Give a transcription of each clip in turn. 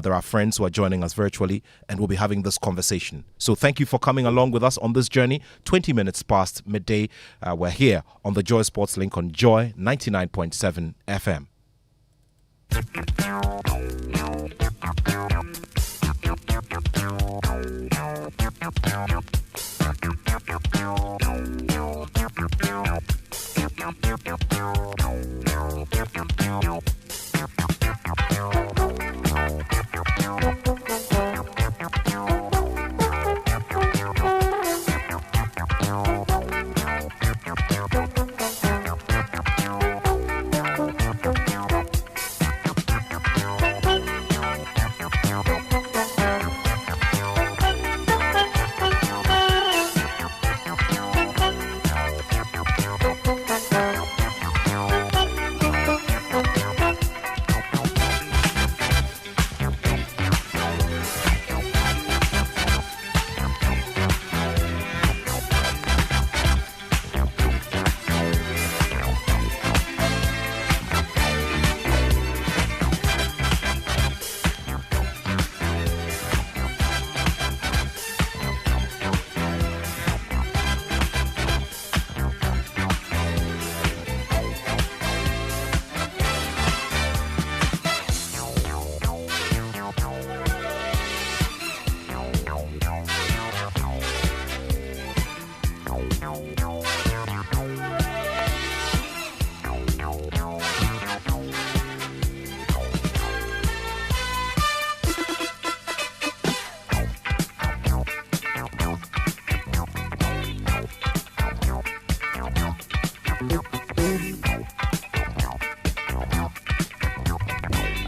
there are friends who are joining us virtually, and we'll be having this conversation. So thank you for coming along with us on this journey. 20 minutes past midday. We're here on the Joy Sports Link on Joy 99.7 FM.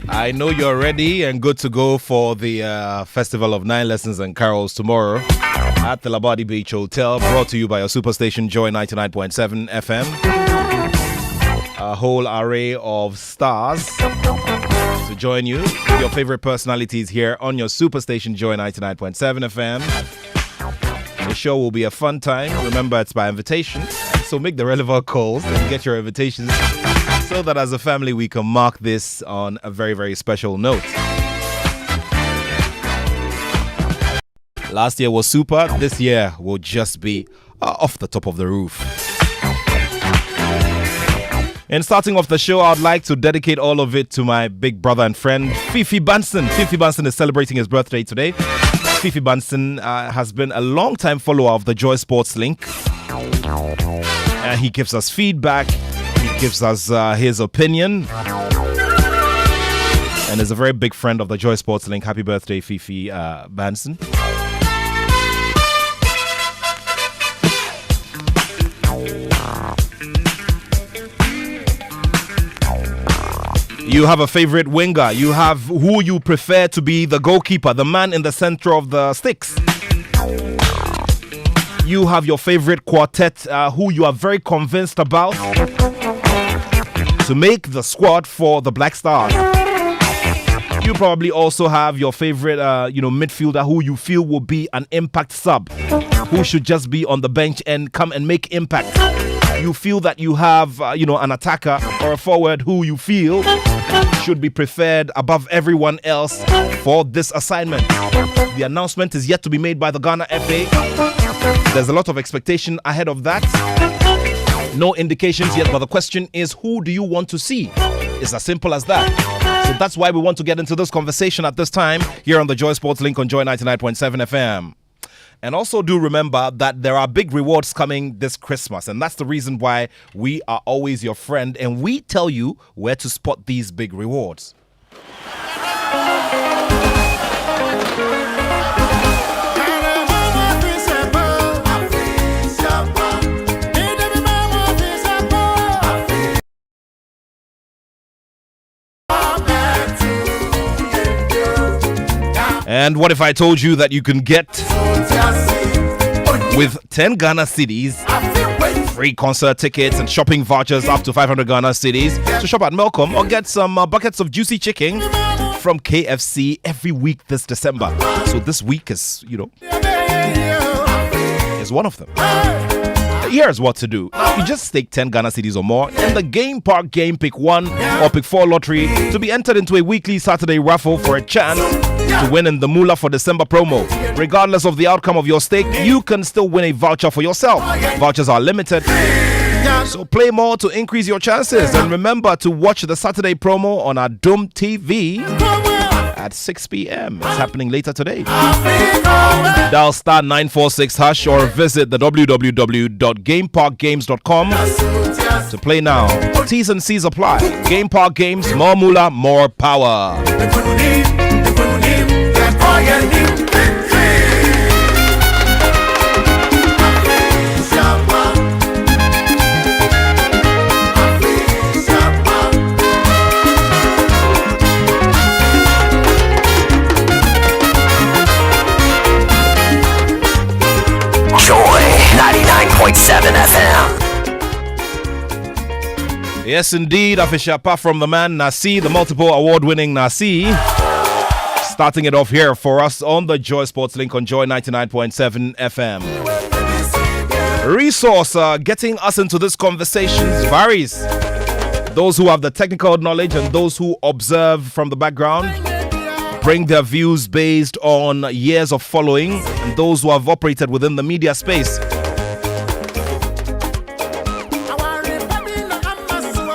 I know you're ready and good to go for the Festival of Nine Lessons and Carols tomorrow at the Labadi Beach Hotel, brought to you by your superstation Joy 99.7 FM. A whole array of stars to join you. Your favorite personalities here on your superstation Joy 99.7 FM. The show will be a fun time. Remember, it's by invitation, so make the relevant calls and get your invitations, so that as a family we can mark this on a very, very special note. Last year was super. This year will just be off the top of the roof. And starting off the show, I'd like to dedicate all of it to my big brother and friend, Fifi Banson. Fifi Banson is celebrating his birthday today. Fifi Banson has been a long-time follower of the Joy Sports Link. He gives us feedback. Gives us his opinion, and is a very big friend of the Joy Sports Link. Happy birthday, Fifi Banson. You have a favorite winger. You have who you prefer to be the goalkeeper, the man in the center of the sticks. You have your favorite quartet, who you are very convinced about to make the squad for the Black Stars. You probably also have your favorite, midfielder who you feel will be an impact sub, who should just be on the bench and come and make impact. You feel that you have, an attacker or a forward who you feel should be preferred above everyone else for this assignment. The announcement is yet to be made by the Ghana FA. There's a lot of expectation ahead of that. No indications yet, but the question is, who do you want to see? It's as simple as that. So that's why we want to get into this conversation at this time here on the Joy Sports Link on Joy 99.7 FM. And also do remember that there are big rewards coming this Christmas, and that's the reason why we are always your friend, and we tell you where to spot these big rewards. And what if I told you that you can get, with 10 Ghana cedis, free concert tickets and shopping vouchers up to 500 Ghana cedis to shop at Melcom, or get some buckets of juicy chicken from KFC every week this December. So this week is, is one of them. Here's what to do. You just stake 10 Ghana cedis or more in the Game Park Game Pick 1 or Pick 4 lottery to be entered into a weekly Saturday raffle for a chance to win in the Moolah for December promo. Regardless of the outcome of your stake, you can still win a voucher for yourself. Vouchers are limited, so play more to increase your chances. And remember to watch the Saturday promo on our Dome TV at 6 p.m. It's happening later today. Dial star 946 hash or visit the www.gameparkgames.com to play now. T's and C's apply. Game Park Games, more moolah, more power. Joy 99.7 FM. Yes, indeed, official. Apart from the man Nasi, the multiple award-winning Nasi, starting it off here for us on the Joy Sports Link on Joy 99.7 FM. Resource getting us into this conversation varies. Those who have the technical knowledge and those who observe from the background bring their views based on years of following, and those who have operated within the media space.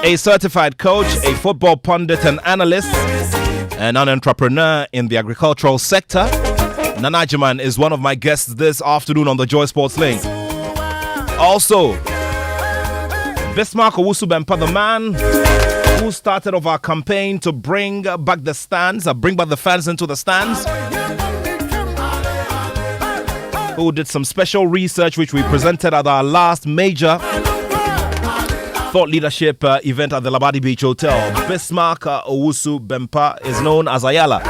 A certified coach, a football pundit and analyst, and an entrepreneur in the agricultural sector, Nana Ajiman is one of my guests this afternoon on the Joy Sports Link. Also, Bismarck Owusu Bempah, the man who started off our campaign to bring back the stands, bring back the fans into the stands, who did some special research which we presented at our last major thought leadership event at the Labadi Beach Hotel. Bismarck Owusu Bempah is known as Ayala.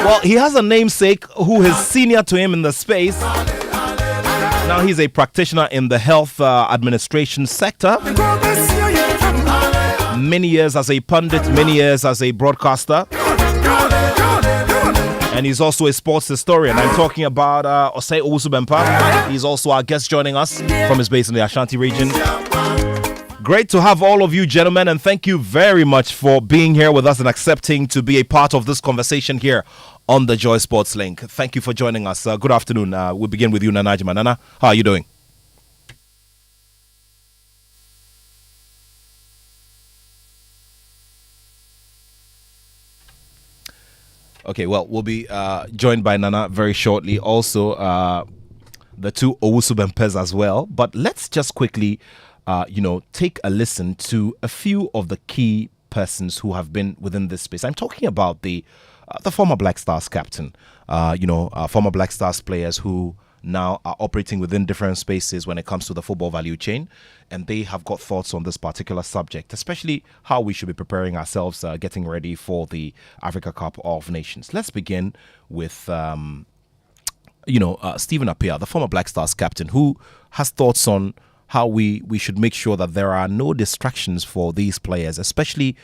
Well, he has a namesake who is senior to him in the space. Now he's a practitioner in the health administration sector. Many years as a pundit, many years as a broadcaster. And he's also a sports historian. I'm talking about Osei Owusu Bempah. He's also our guest joining us from his base in the Ashanti region. Great to have all of you gentlemen, and thank you very much for being here with us and accepting to be a part of this conversation here on the Joy Sports Link. Thank you for joining us. Good afternoon. We'll begin with you, Nana Ajiman. Nana, how are you doing? Okay, well, we'll be joined by Nana very shortly. Also, the two Owusu Bempahs as well. But let's just quickly take a listen to a few of the key persons who have been within this space. I'm talking about the former Black Stars captain, former Black Stars players who now are operating within different spaces when it comes to the football value chain, and they have got thoughts on this particular subject, especially how we should be preparing ourselves, getting ready for the Africa Cup of Nations. Let's begin with Stephen Appiah, the former Black Stars captain, who has thoughts on how we should make sure that there are no distractions for these players, especially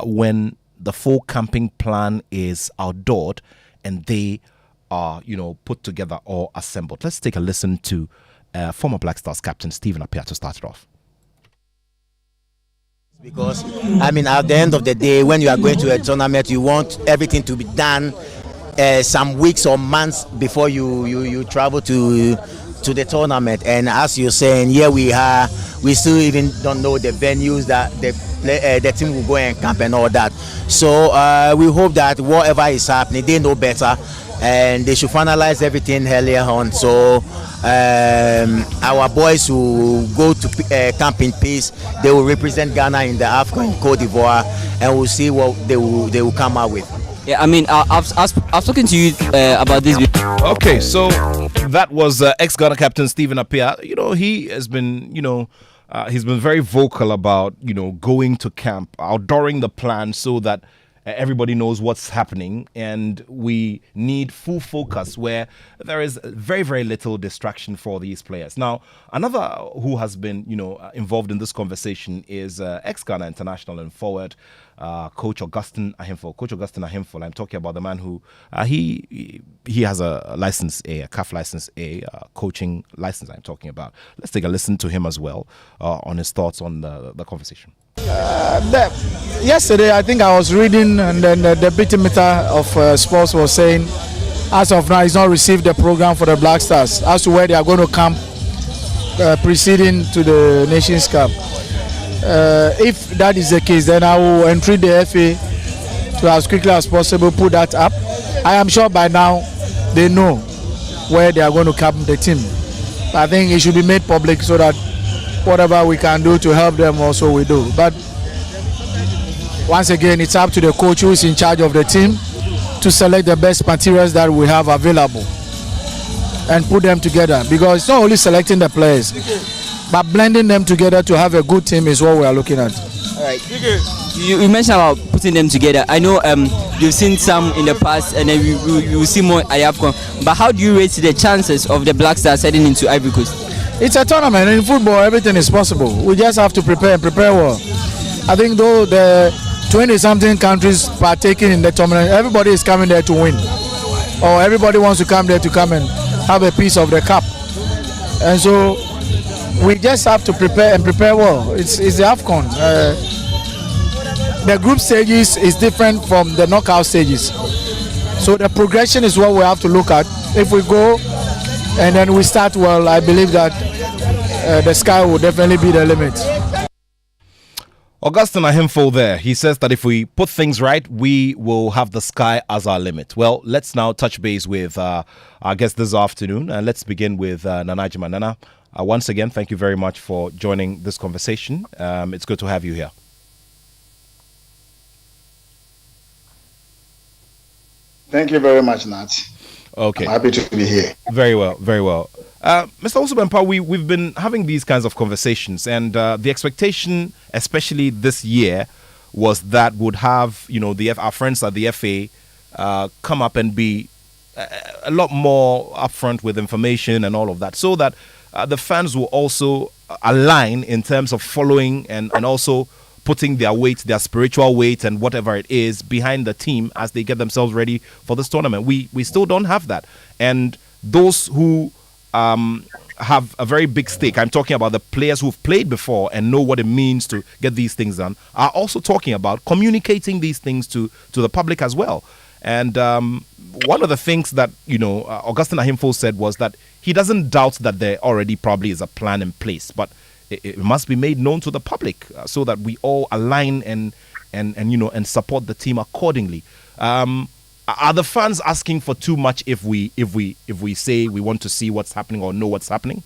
when the full camping plan is outdoored and they are, put together or assembled. Let's take a listen to former Black Stars captain Stephen Appiah to start it off. Because, at the end of the day, when you are going to a tournament, you want everything to be done some weeks or months before you travel to the tournament. And as you're saying, here we still even don't know the venues that the team will go and camp and all that. So we hope that whatever is happening, they know better and they should finalize everything earlier on. So our boys who go to camp in peace, they will represent Ghana in the AFCON in Cote d'Ivoire, and we'll see what they will come out with. Yeah, I've spoken to you about this. Okay, so that was ex-Ghana captain Stephen Appiah. He has been, he's been very vocal about, going to camp, outdooring the plan so that everybody knows what's happening, and we need full focus where there is very, very little distraction for these players. Now, another who has been, involved in this conversation is ex-Ghana international and forward Coach Augustine Ahimfo. Coach Augustine Ahimfo, I'm talking about the man who he has a license A, a CAF license A, coaching license I'm talking about. Let's take a listen to him as well on his thoughts on the conversation. Yesterday, I think I was reading, and then the deputy minister of sports was saying, as of now, he's not received the program for the Black Stars as to where they are going to camp preceding to the Nations Cup. If that is the case, then I will entreat the FA to as quickly as possible put that up. I am sure by now they know where they are going to camp the team. I think it should be made public so that whatever we can do to help them also we do. But once again, it's up to the coach who is in charge of the team to select the best materials that we have available and put them together, because it's not only selecting the players but blending them together to have a good team is what we are looking at. All right. You mentioned about putting them together. I know you've seen some in the past, and then we will see more at AFCON. But how do you rate the chances of the Black Stars heading into Ivory Coast? It's a tournament. In football, everything is possible. We just have to prepare well. I think though the 20-something countries partaking in the tournament, everybody is coming there to win, or everybody wants to come there to come and have a piece of the cup. And so we just have to prepare well. It's the AFCON. The group stages is different from the knockout stages. So the progression is what we have to look at. If we go and then we start well, I believe that the sky will definitely be the limit. Augustine Ahimfo there. He says that if we put things right, we will have the sky as our limit. Well, let's now touch base with our guest this afternoon. And let's begin with Nana Jima. Nana, once again, thank you very much for joining this conversation. It's good to have you here. Thank you very much, Nat. Okay. I'm happy to be here. Very well, very well. Mr. Osubempa, we've been having these kinds of conversations, and the expectation, especially this year, was that would have our friends at the FA come up and be a lot more upfront with information and all of that, so that the fans will also align in terms of following and also putting their weight, their spiritual weight and whatever it is behind the team as they get themselves ready for this tournament. We still don't have that. And those who have a very big stake, I'm talking about the players who've played before and know what it means to get these things done, are also talking about communicating these things to the public as well. And one of the things that, Augustine Ahimfo said was that he doesn't doubt that there already probably is a plan in place, but it must be made known to the public so that we all align and support the team accordingly. Are the fans asking for too much if we say we want to see what's happening or know what's happening?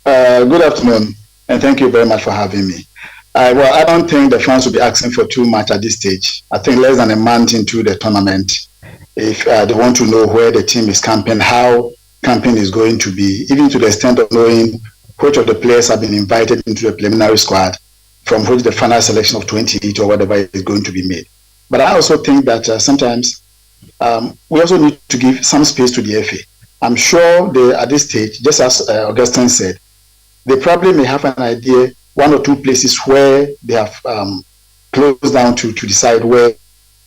Good afternoon, and thank you very much for having me. I don't think the fans will be asking for too much at this stage. I think less than a month into the tournament, if they want to know where the team is camping, how camping is going to be, even to the extent of knowing which of the players have been invited into the preliminary squad, from which the final selection of 28 or whatever is going to be made. But I also think that sometimes we also need to give some space to the FA. I'm sure they, at this stage, just as Augustine said, they probably may have an idea, one or two places where they have closed down to decide where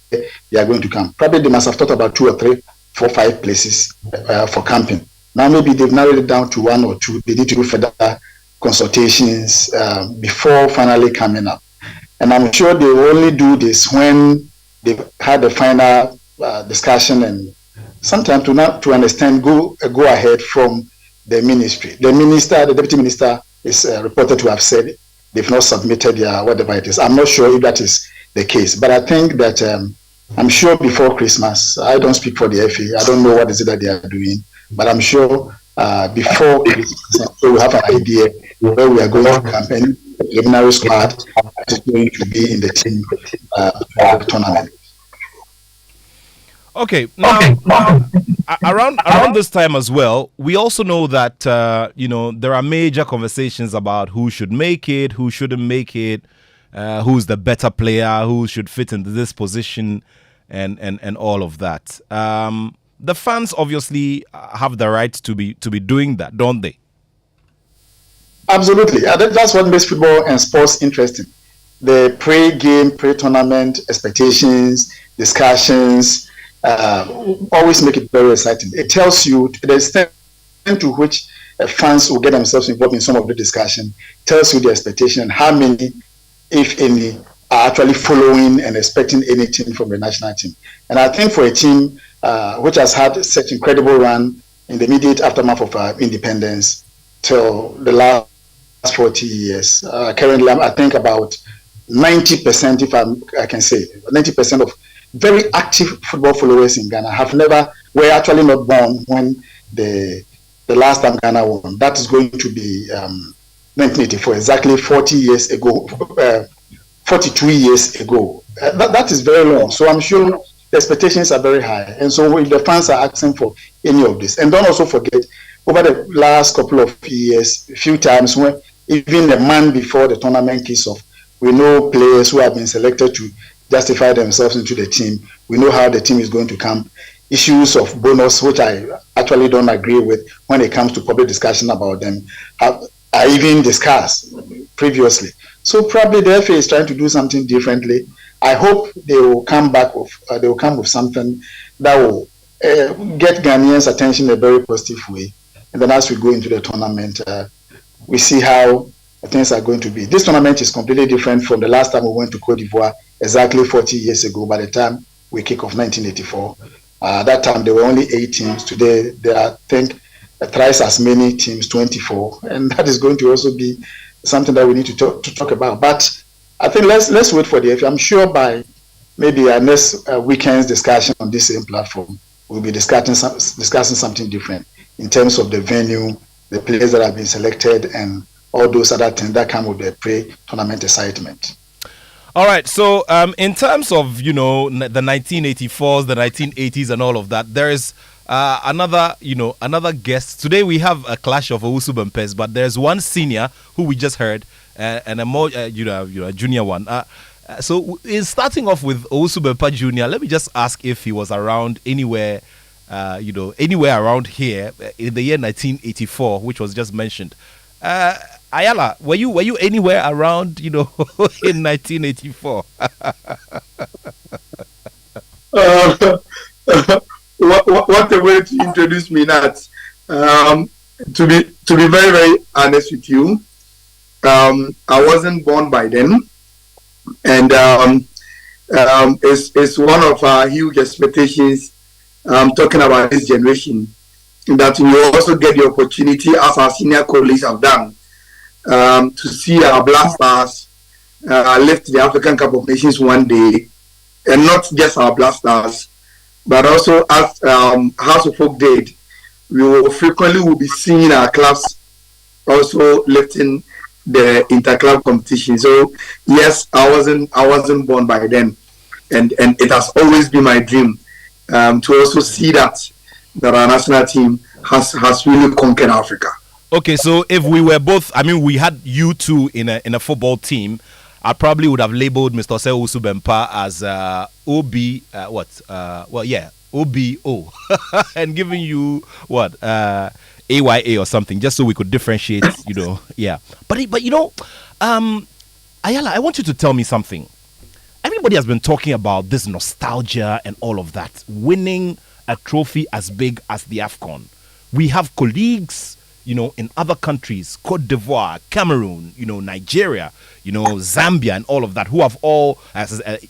they are going to camp. Probably they must have thought about 2 or 3, 4, 5 places for camping. Now maybe they've narrowed it down to 1 or 2. They need to do further consultations before finally coming up. And I'm sure they will only do this when they've had the final discussion and sometimes to understand go ahead from the ministry. The deputy minister is reported to have said they've not submitted their whatever it is. I'm not sure if that is the case, but I think that I'm sure before Christmas, I don't speak for the FA, I don't know what is it that they are doing, but I'm sure before Christmas, we'll have an idea where we are going to campaign. The preliminary squad is going to be in the team tournament. Okay, now around this time as well, we also know that there are major conversations about who should make it, who shouldn't make it, who's the better player, who should fit into this position, and all of that. The fans obviously have the right to be doing that, don't they? Absolutely. That's what makes football and sports interesting. the pre-game, pre-tournament expectations, discussions, always make it very exciting. It tells you the extent to which fans will get themselves involved in some of the discussion, tells you the expectation and how many, if any, are actually following and expecting anything from the national team. And I think for a team which has had such incredible run in the immediate aftermath of our independence till the last 40 years, currently I think about 90%, if I can say, 90% of very active football followers in Ghana were actually not born when the last time Ghana won. That is going to be 1984, exactly 40 years ago, 42 years ago. That is very long. So I'm sure the expectations are very high. And so if the fans are asking for any of this, and don't also forget, over the last couple of years, a few times when even a month before the tournament kicks off, we know players who have been selected to justify themselves into the team. We know how the team is going to come. Issues of bonus, which I actually don't agree with when it comes to public discussion about them, are even discussed previously. So probably the FA is trying to do something differently. I hope they will come with something that will get Ghanaians' attention in a very positive way. And then as we go into the tournament, we see how things are going to be. This tournament is completely different from the last time we went to Cote d'Ivoire, exactly 40 years ago, by the time we kick off 1984. That time there were only 8 teams. Today there are, I think, thrice as many teams, 24. And that is going to also be something that we need to talk about. But I think let's wait for the FA. I'm sure by maybe our next weekend's discussion on this same platform, we'll be discussing something different in terms of the venue, the players that have been selected, and all those other things that come with the pre-tournament excitement. All right, so in terms of, the 1984s, the 1980s and all of that, there is another guest. Today we have a clash of Owusu Bempes, but there's one senior who we just heard and a more, a junior one. So in starting off with Owusu Bempah Jr., let me just ask if he was around anywhere, anywhere around here in the year 1984, which was just mentioned. Ayala, were you anywhere around, in 1984? What a way to introduce me, Nat. To be very, very honest with you, I wasn't born by then, and it's one of our huge expectations. Talking about this generation, that we also get the opportunity, as our senior colleagues have done, to see our Black Stars lift the African Cup of Nations one day, and not just our Black Stars, but also as House of Folk did. We will frequently be seeing our clubs also lifting the interclub competition. So yes, I wasn't born by then, and it has always been my dream to also see that our national team has really conquered Africa. Okay, so if we were both, we had you two in a football team, I probably would have labeled Mr. Owusu Bempah as OBO, and giving you AYA or something, just so we could differentiate, yeah. But Ayala, I want you to tell me something. Everybody has been talking about this nostalgia and all of that, winning a trophy as big as the AFCON. We have colleagues, in other countries, Cote d'Ivoire, Cameroon, Nigeria, Zambia and all of that, who have all,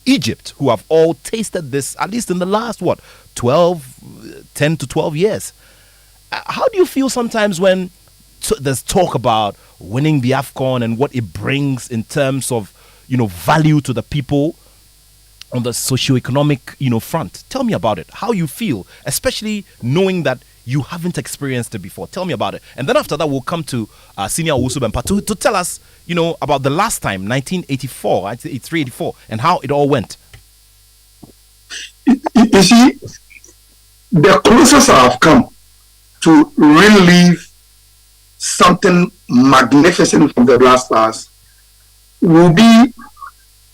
Egypt, who have all tasted this, at least in the last, 10 to 12 years. How do you feel sometimes when there's talk about winning the AFCON and what it brings in terms of, value to the people on the socioeconomic, front? Tell me about it. How you feel, especially knowing that you haven't experienced it before. Tell me about it. And then after that, we'll come to Senior Owusu Bempah to tell us, about the last time, 1984, 83-84, and how it all went. You see, the closest I have come to relive something magnificent from the Black Stars will be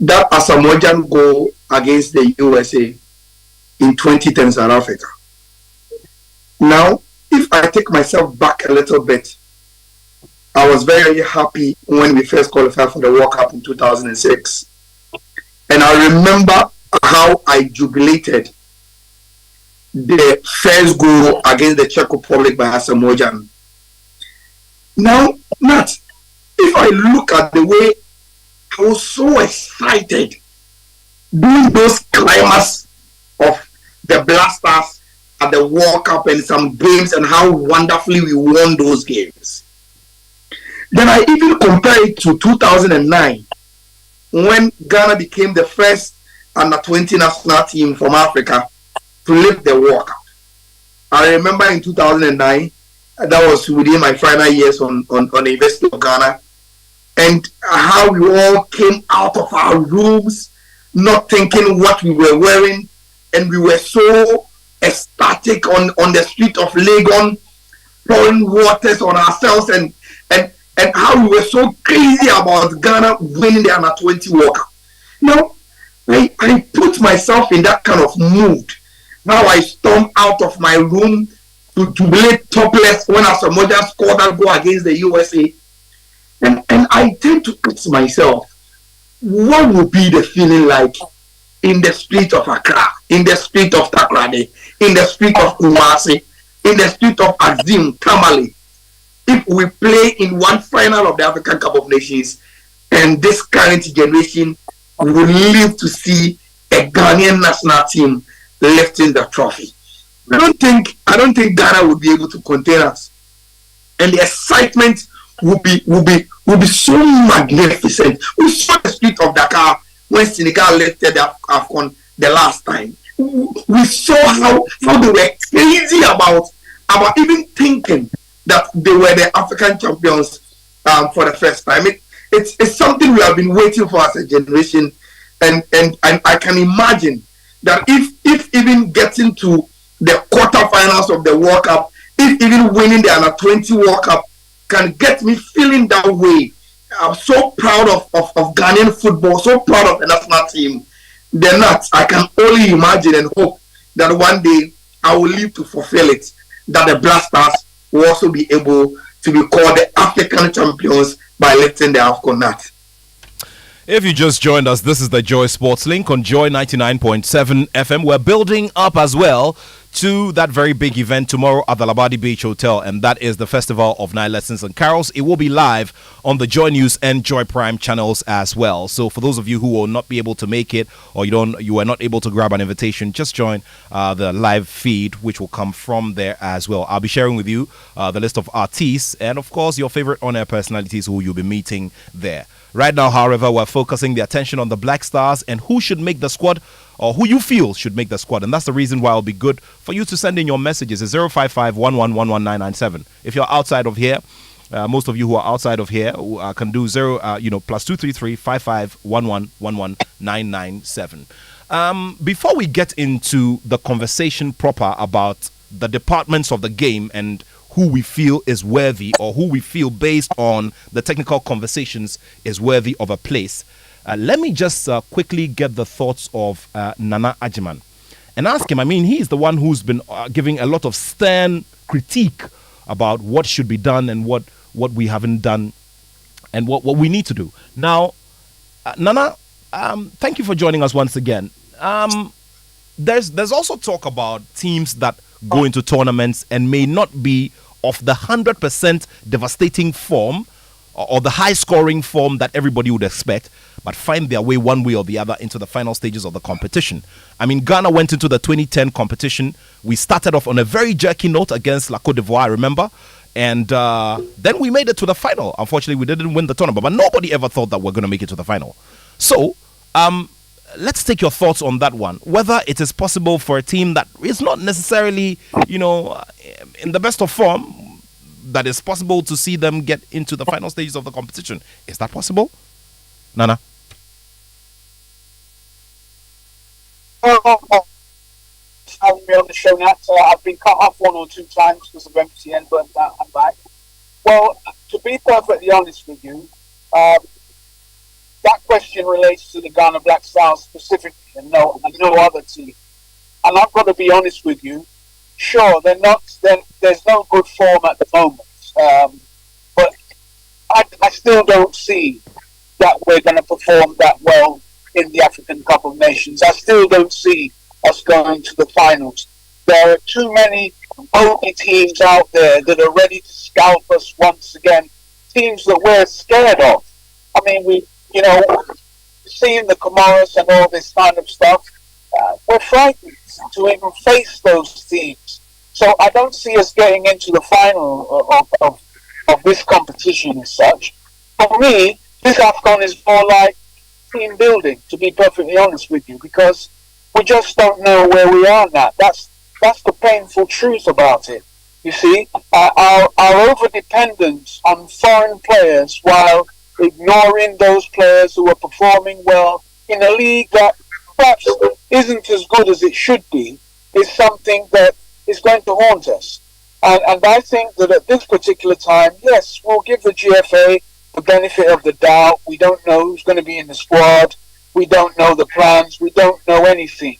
that Asamoah goal against the USA in 2010 South Africa. Now, if I take myself back a little bit, I was very happy when we first qualified for the World Cup in 2006. And I remember how I jubilated the first goal against the Czech Republic by Asamoah Gyan. Now, Nat, if I look at the way I was so excited during those climax of the Blasters at the World Cup and some games and how wonderfully we won those games. Then I even compare it to 2009 when Ghana became the first under-20 national team from Africa to lift the World Cup. I remember in 2009, that was within my final years on the University of Ghana, and how we all came out of our rooms not thinking what we were wearing, and we were so ecstatic on the street of Legon, pouring waters on ourselves, and how we were so crazy about Ghana winning the under-20 World Cup. Now, I put myself in that kind of mood. Now I stormed out of my room to jubilate topless when Asamoah Gyan scored that goal against the USA. And I tend to ask myself, what would be the feeling like in the street of Accra, in the street of Takrady, in the street of Kumasi, in the street of Azim, Tamale, if we play in one final of the African Cup of Nations and this current generation will live to see a Ghanaian national team lifting the trophy? I don't think Ghana would be able to contain us, and the excitement will be so magnificent. We saw the street of Dakar when Senegal lifted the AFCON the last time. We saw how they were crazy about even thinking that they were the African champions for the first time. It's something we have been waiting for as a generation, and I can imagine that if even getting to the quarterfinals of the World Cup, if even winning the under-20 World Cup can get me feeling that way, I'm so proud of Ghanaian football, so proud of the national team. They're not. I can only imagine and hope that one day I will live to fulfill it, that the Blasters will also be able to be called the African champions by lifting the AFCON net. If you just joined us, this is the Joy Sports Link on Joy 99.7 FM. We're building up as well to that very big event tomorrow at the Labadi Beach Hotel, and that is the Festival of Night Lessons and Carols. It will be live on the Joy News and Joy Prime channels as well. So for those of you who will not be able to make it, or you are not able to grab an invitation, just join the live feed, which will come from there as well. I'll be sharing with you the list of artists and, of course, your favorite on-air personalities who you'll be meeting there. Right now, however, we're focusing the attention on the Black Stars and who should make the squad, or who you feel should make the squad. And that's the reason why it'll be good for you to send in your messages. It's 055-1111-997. If you're outside of here, most of you who are outside of here can do +233 551111 before we get into the conversation proper about the departments of the game and who we feel is worthy, or who we feel based on the technical conversations is worthy of a place, let me just quickly get the thoughts of Nana Ajiman and ask him. I mean, he's the one who's been giving a lot of stern critique about what should be done and what we haven't done and what we need to do. Now, Nana, thank you for joining us once again. There's also talk about teams that go into tournaments and may not be of the 100% devastating form or the high scoring form that everybody would expect, but find their way one way or the other into the final stages of the competition. I mean, Ghana went into the 2010 competition. We started off on a very jerky note against La Cote d'Ivoire, remember? And then we made it to the final. Unfortunately, we didn't win the tournament, but nobody ever thought that we're going to make it to the final. So, let's take your thoughts on that one. Whether it is possible for a team that is not necessarily, in the best of form, that is possible to see them get into the final stages of the competition. Is that possible? Nana? Having me on the show, Nat. I've been cut off 1 or 2 times because of MTN, but I'm back. Well, to be perfectly honest with you, that question relates to the Ghana Black Stars specifically, and no other team. And I've got to be honest with you. Sure, there's no good form at the moment, but I still don't see that we're going to perform that well in the African Cup of Nations. I still don't see us going to the finals. There are too many bogey teams out there that are ready to scalp us once again. Teams that we're scared of. I mean, seeing the Comoros and all this kind of stuff, we're frightened to even face those teams. So I don't see us getting into the final of this competition as such. For me, this AFCON is more like team building, to be perfectly honest with you, because we just don't know where we are now. That's the painful truth about it. You see, our over-dependence on foreign players while ignoring those players who are performing well in a league that perhaps isn't as good as it should be is something that is going to haunt us. And I think that at this particular time, yes, we'll give the GFA the benefit of the doubt. We don't know who's going to be in the squad. We don't know the plans. We don't know anything.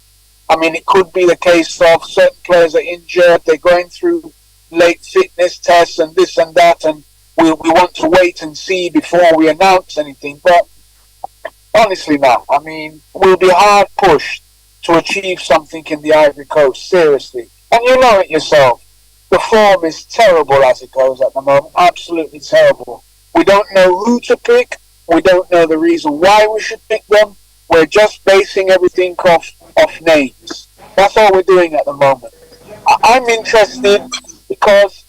I mean, it could be the case of certain players are injured. They're going through late fitness tests and this and that, and we want to wait and see before we announce anything. But honestly now, I mean, we'll be hard pushed to achieve something in the Ivory Coast, seriously. And you know it yourself. The form is terrible as it goes at the moment, absolutely terrible. We don't know who to pick. We don't know the reason why we should pick them. We're just basing everything off names. That's all we're doing at the moment. I'm interested because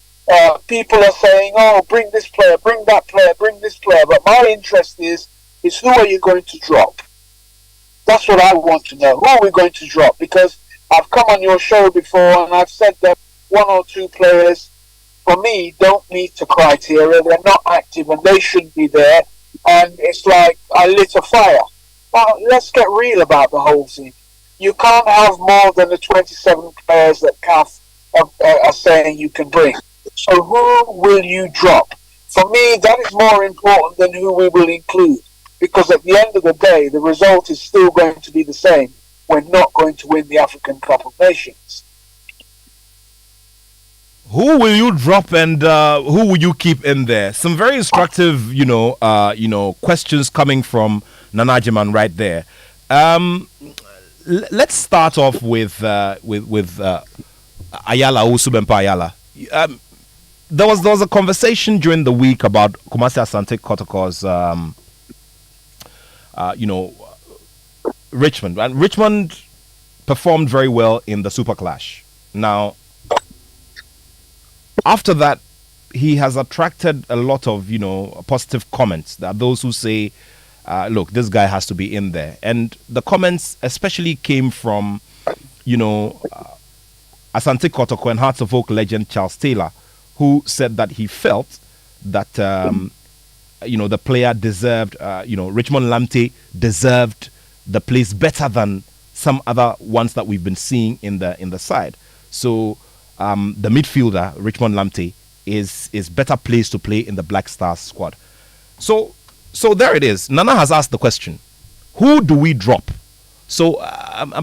people are saying, oh, bring this player, bring that player, bring this player. But my interest is who are you going to drop? That's what I want to know. Who are we going to drop? Because I've come on your show before and I've said that one or two players, for me, don't meet the criteria. They're not active and they shouldn't be there. And it's like I lit a fire. Now, let's get real about the whole thing. You can't have more than the 27 players that CAF are saying you can bring. So who will you drop? For me, that is more important than who we will include. Because at the end of the day, the result is still going to be the same. We're not going to win the African Cup of Nations. Who will you drop and who will you keep in there? Some very instructive, questions coming from Nanajiman right there. Let's start off with Ayala, Usubempa Ayala. There was a conversation during the week about Kumasi Asante Kotoko's, Richmond. And Richmond performed very well in the Super Clash. Now, after that, he has attracted a lot of, positive comments. There are those who say, look, this guy has to be in there. And the comments especially came from, Asante Kotoko and Hearts of Oak legend Charles Taylor, who said that he felt that, the player deserved, Richmond Lamte deserved the place better than some other ones that we've been seeing in the side. So the midfielder, Richmond Lamte, is better placed to play in the Black Stars squad. So there it is. Nana has asked the question, who do we drop? So,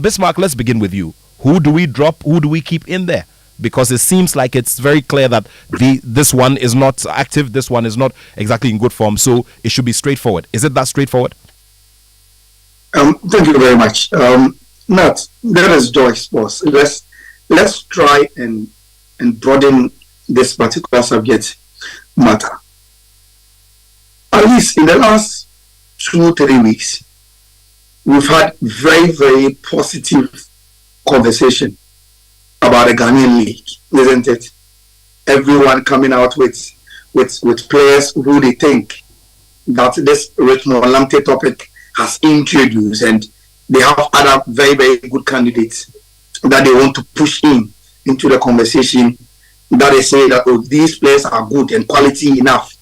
Bismarck, let's begin with you. Who do we drop? Who do we keep in there? Because it seems like it's very clear that this one is not active, this one is not exactly in good form, so it should be straightforward. Is it that straightforward? Thank you very much. Nat, that is Joyce, boss. Let's try and broaden this particular subject matter. At least in the last 2-3 weeks, we've had very, very positive conversation about the Ghanaian league, isn't it? Everyone coming out with players who they think that this Richmond Lamte topic has introduced, and they have other very, very good candidates that they want to push into the conversation, that they say that these players are good and quality enough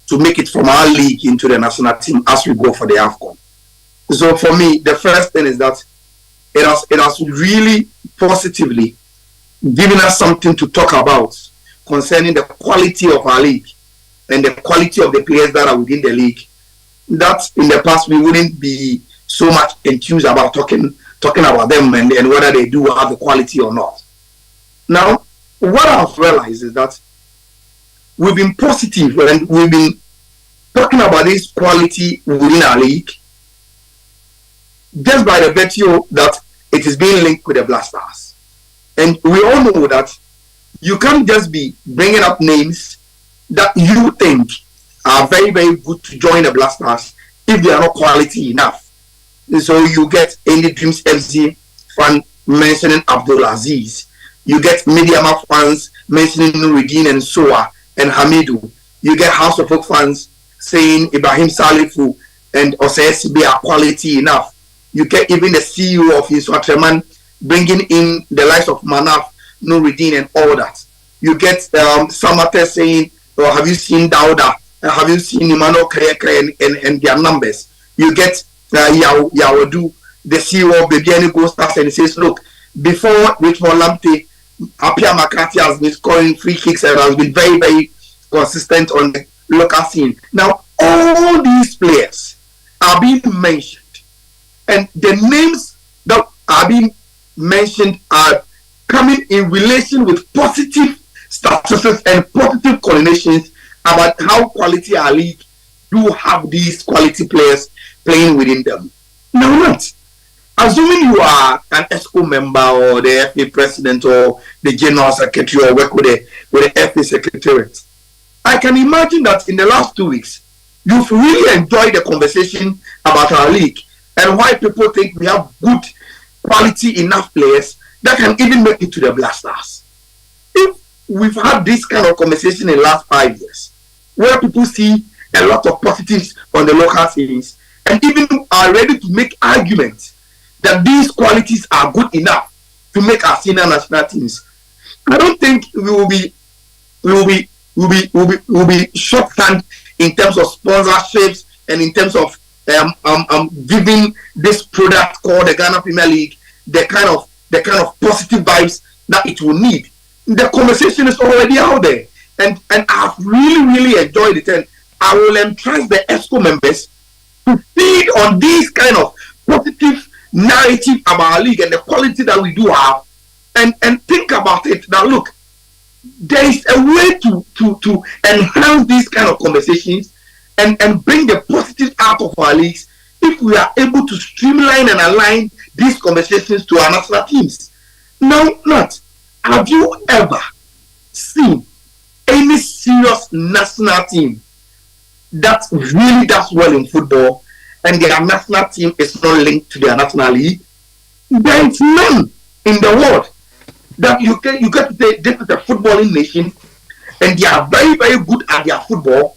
to make it from our league into the national team as we go for the AFCON. So for me, the first thing is that it has really positively given us something to talk about concerning the quality of our league and the quality of the players that are within the league. That in the past we wouldn't be so much enthused about talking about them and whether they do have the quality or not. Now, what I've realized is that we've been positive and we've been talking about this quality within our league. just by the virtue that it is being linked with the Black Stars. And we all know that you can't just be bringing up names that you think are very, very good to join the Black Stars if they are not quality enough. And so you get Any Dreams FC fan mentioning Abdul Aziz. You get Mediama fans mentioning Nuruddin and Soa and Hamidu. You get House of Folk fans saying Ibrahim Salifu and Osesibe are quality enough. You get even the CEO of Inswatreman bringing in the likes of Manaf, Nuruddin, and all that. You get Samate saying, oh, have you seen Dauda? Have you seen Emmanuel Kayekre and their numbers? You get Yawadu, the CEO of the Biani Ghost Stars, and he says, look, before Richmond Lamptey, Apia Makati has been scoring free kicks and has been very, very consistent on the local scene. Now, all these players are being mentioned, and the names that are being mentioned are coming in relation with positive statuses and positive correlations about how quality our league do have these quality players playing within them. Now, not assuming you are an ESCO member or the FA president or the general secretary or work with the FA secretariat, I can imagine that in the last 2 weeks, you've really enjoyed the conversation about our league and why people think we have good quality enough players that can even make it to the Black Stars. If we've had this kind of conversation in the last 5 years, where people see a lot of positives on the local scenes and even are ready to make arguments that these qualities are good enough to make our senior national teams, I don't think we will be shorthand in terms of sponsorships and in terms of giving this product called the Ghana Premier League the kind of positive vibes that it will need. The conversation is already out there, and I've really enjoyed it, and I will entrust the ESCO members to feed on this kind of positive narrative about our league and the quality that we do have, and think about it. Now, look, there is a way to enhance these kind of conversations and bring the positive out of our leagues if we are able to streamline and align these conversations to our national teams. Now, have you ever seen any serious national team that really does well in football and their national team is not linked to their national league? There is none in the world that you get to say this is a footballing nation and they are very, very good at their football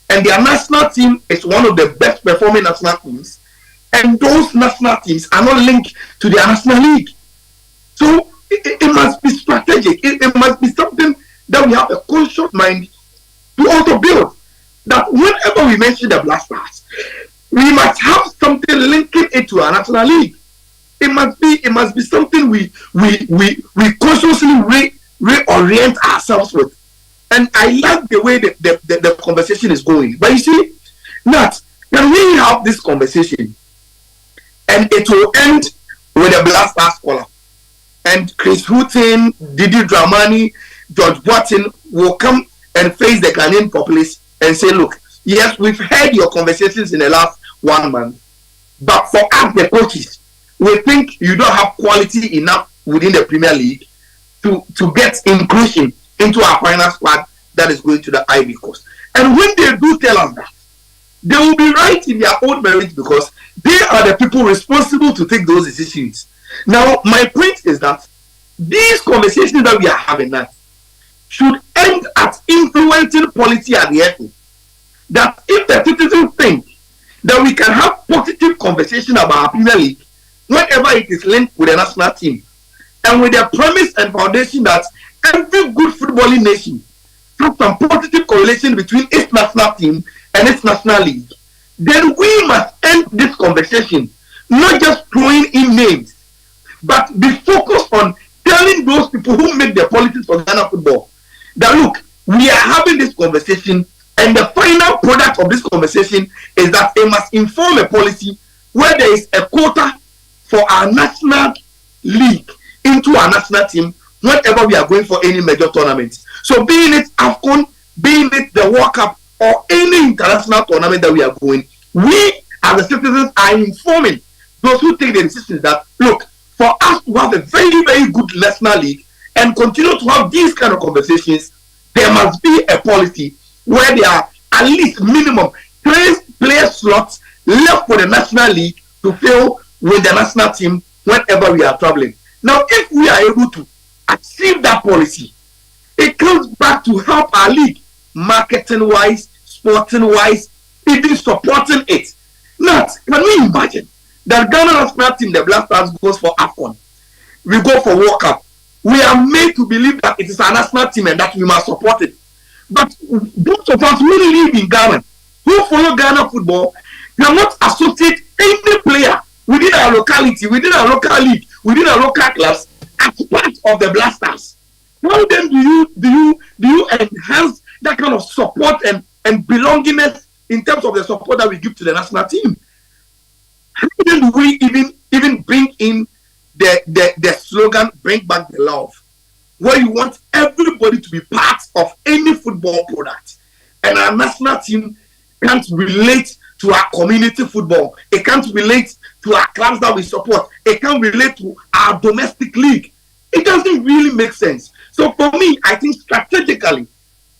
and their national team is one of the best performing national teams, and those national teams are not linked to their national league. So it must be strategic. It must be something that we have a conscious mind to also build. That whenever we mention the Black Stars, we must have something linking it to our national league. It must be something we consciously reorient ourselves with. And I like the way the conversation is going. But you see, Nat, can we have this conversation and it will end with a Black Stars caller? And Chris Houghton, Didi Dramani, George Boateng will come and face the Ghanaian populace and say, look, yes, we've heard your conversations in the last 1 month, but for us, the coaches, we think you don't have quality enough within the Premier League to get inclusion into our final squad that is going to the Ivory Coast. And when they do tell us that, they will be right in their own merit because they are the people responsible to take those decisions. Now, my point is that these conversations that we are having now should end at influencing policy at the end. That if the citizens think that we can have positive conversation about our Premier League whenever it is linked with the national team, and with the premise and foundation that every good footballing nation has some positive correlation between its national team and its national league, then we must end this conversation, not just throwing in names, but be focused on telling those people who make the politics of Ghana football that look, we are having this conversation, and the final product of this conversation is that it must inform a policy where there is a quota for our national league into our national team whenever we are going for any major tournament. So being it AFCON, being it the World Cup, or any international tournament that we are going, we as the citizens are informing those who take the decisions that, look, for us to have a very, very good national league and continue to have these kind of conversations, there must be a policy where there are at least minimum 3 player slots left for the national league to fill with the national team whenever we are traveling. Now, if we are able to achieve that policy, it comes back to help our league, marketing-wise, sporting-wise, even supporting it. Now, can we imagine that Ghana national team, the Black Stars, goes for AFCON? We go for World Cup. We are made to believe that it is our national team and that we must support it. But those of us who live in Ghana, who follow Ghana football, cannot associate any player within our locality, within our local league, within our local clubs as part of the Black Stars. How then do you enhance that kind of support and belongingness in terms of the support that we give to the national team? How then do we even bring in the slogan, bring back the love, where you want everybody to be part of any football product? And our national team can't relate to our community football. It can't relate to our clubs that we support. It can't relate to our domestic league. It doesn't really make sense. So for me, I think strategically,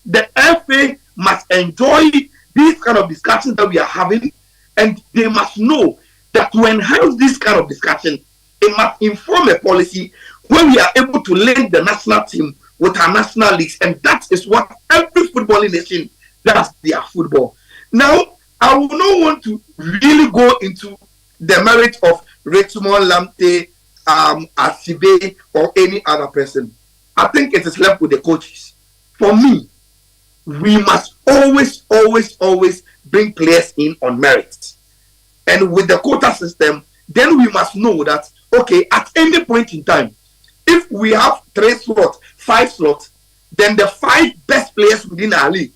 the FA must enjoy these kind of discussions that we are having, and they must know that to enhance this kind of discussion, it must inform a policy where we are able to link the national team with our national leagues, and that is what every footballing nation does their football. Now, I will not want to really go into the merit of Richmond, Lamptey, Asibe, or any other person. I think it is left with the coaches. For me, we must always bring players in on merit. And with the quota system, then we must know that, okay, at any point in time, if we have 3 slots, 5 slots, then the 5 best players within our league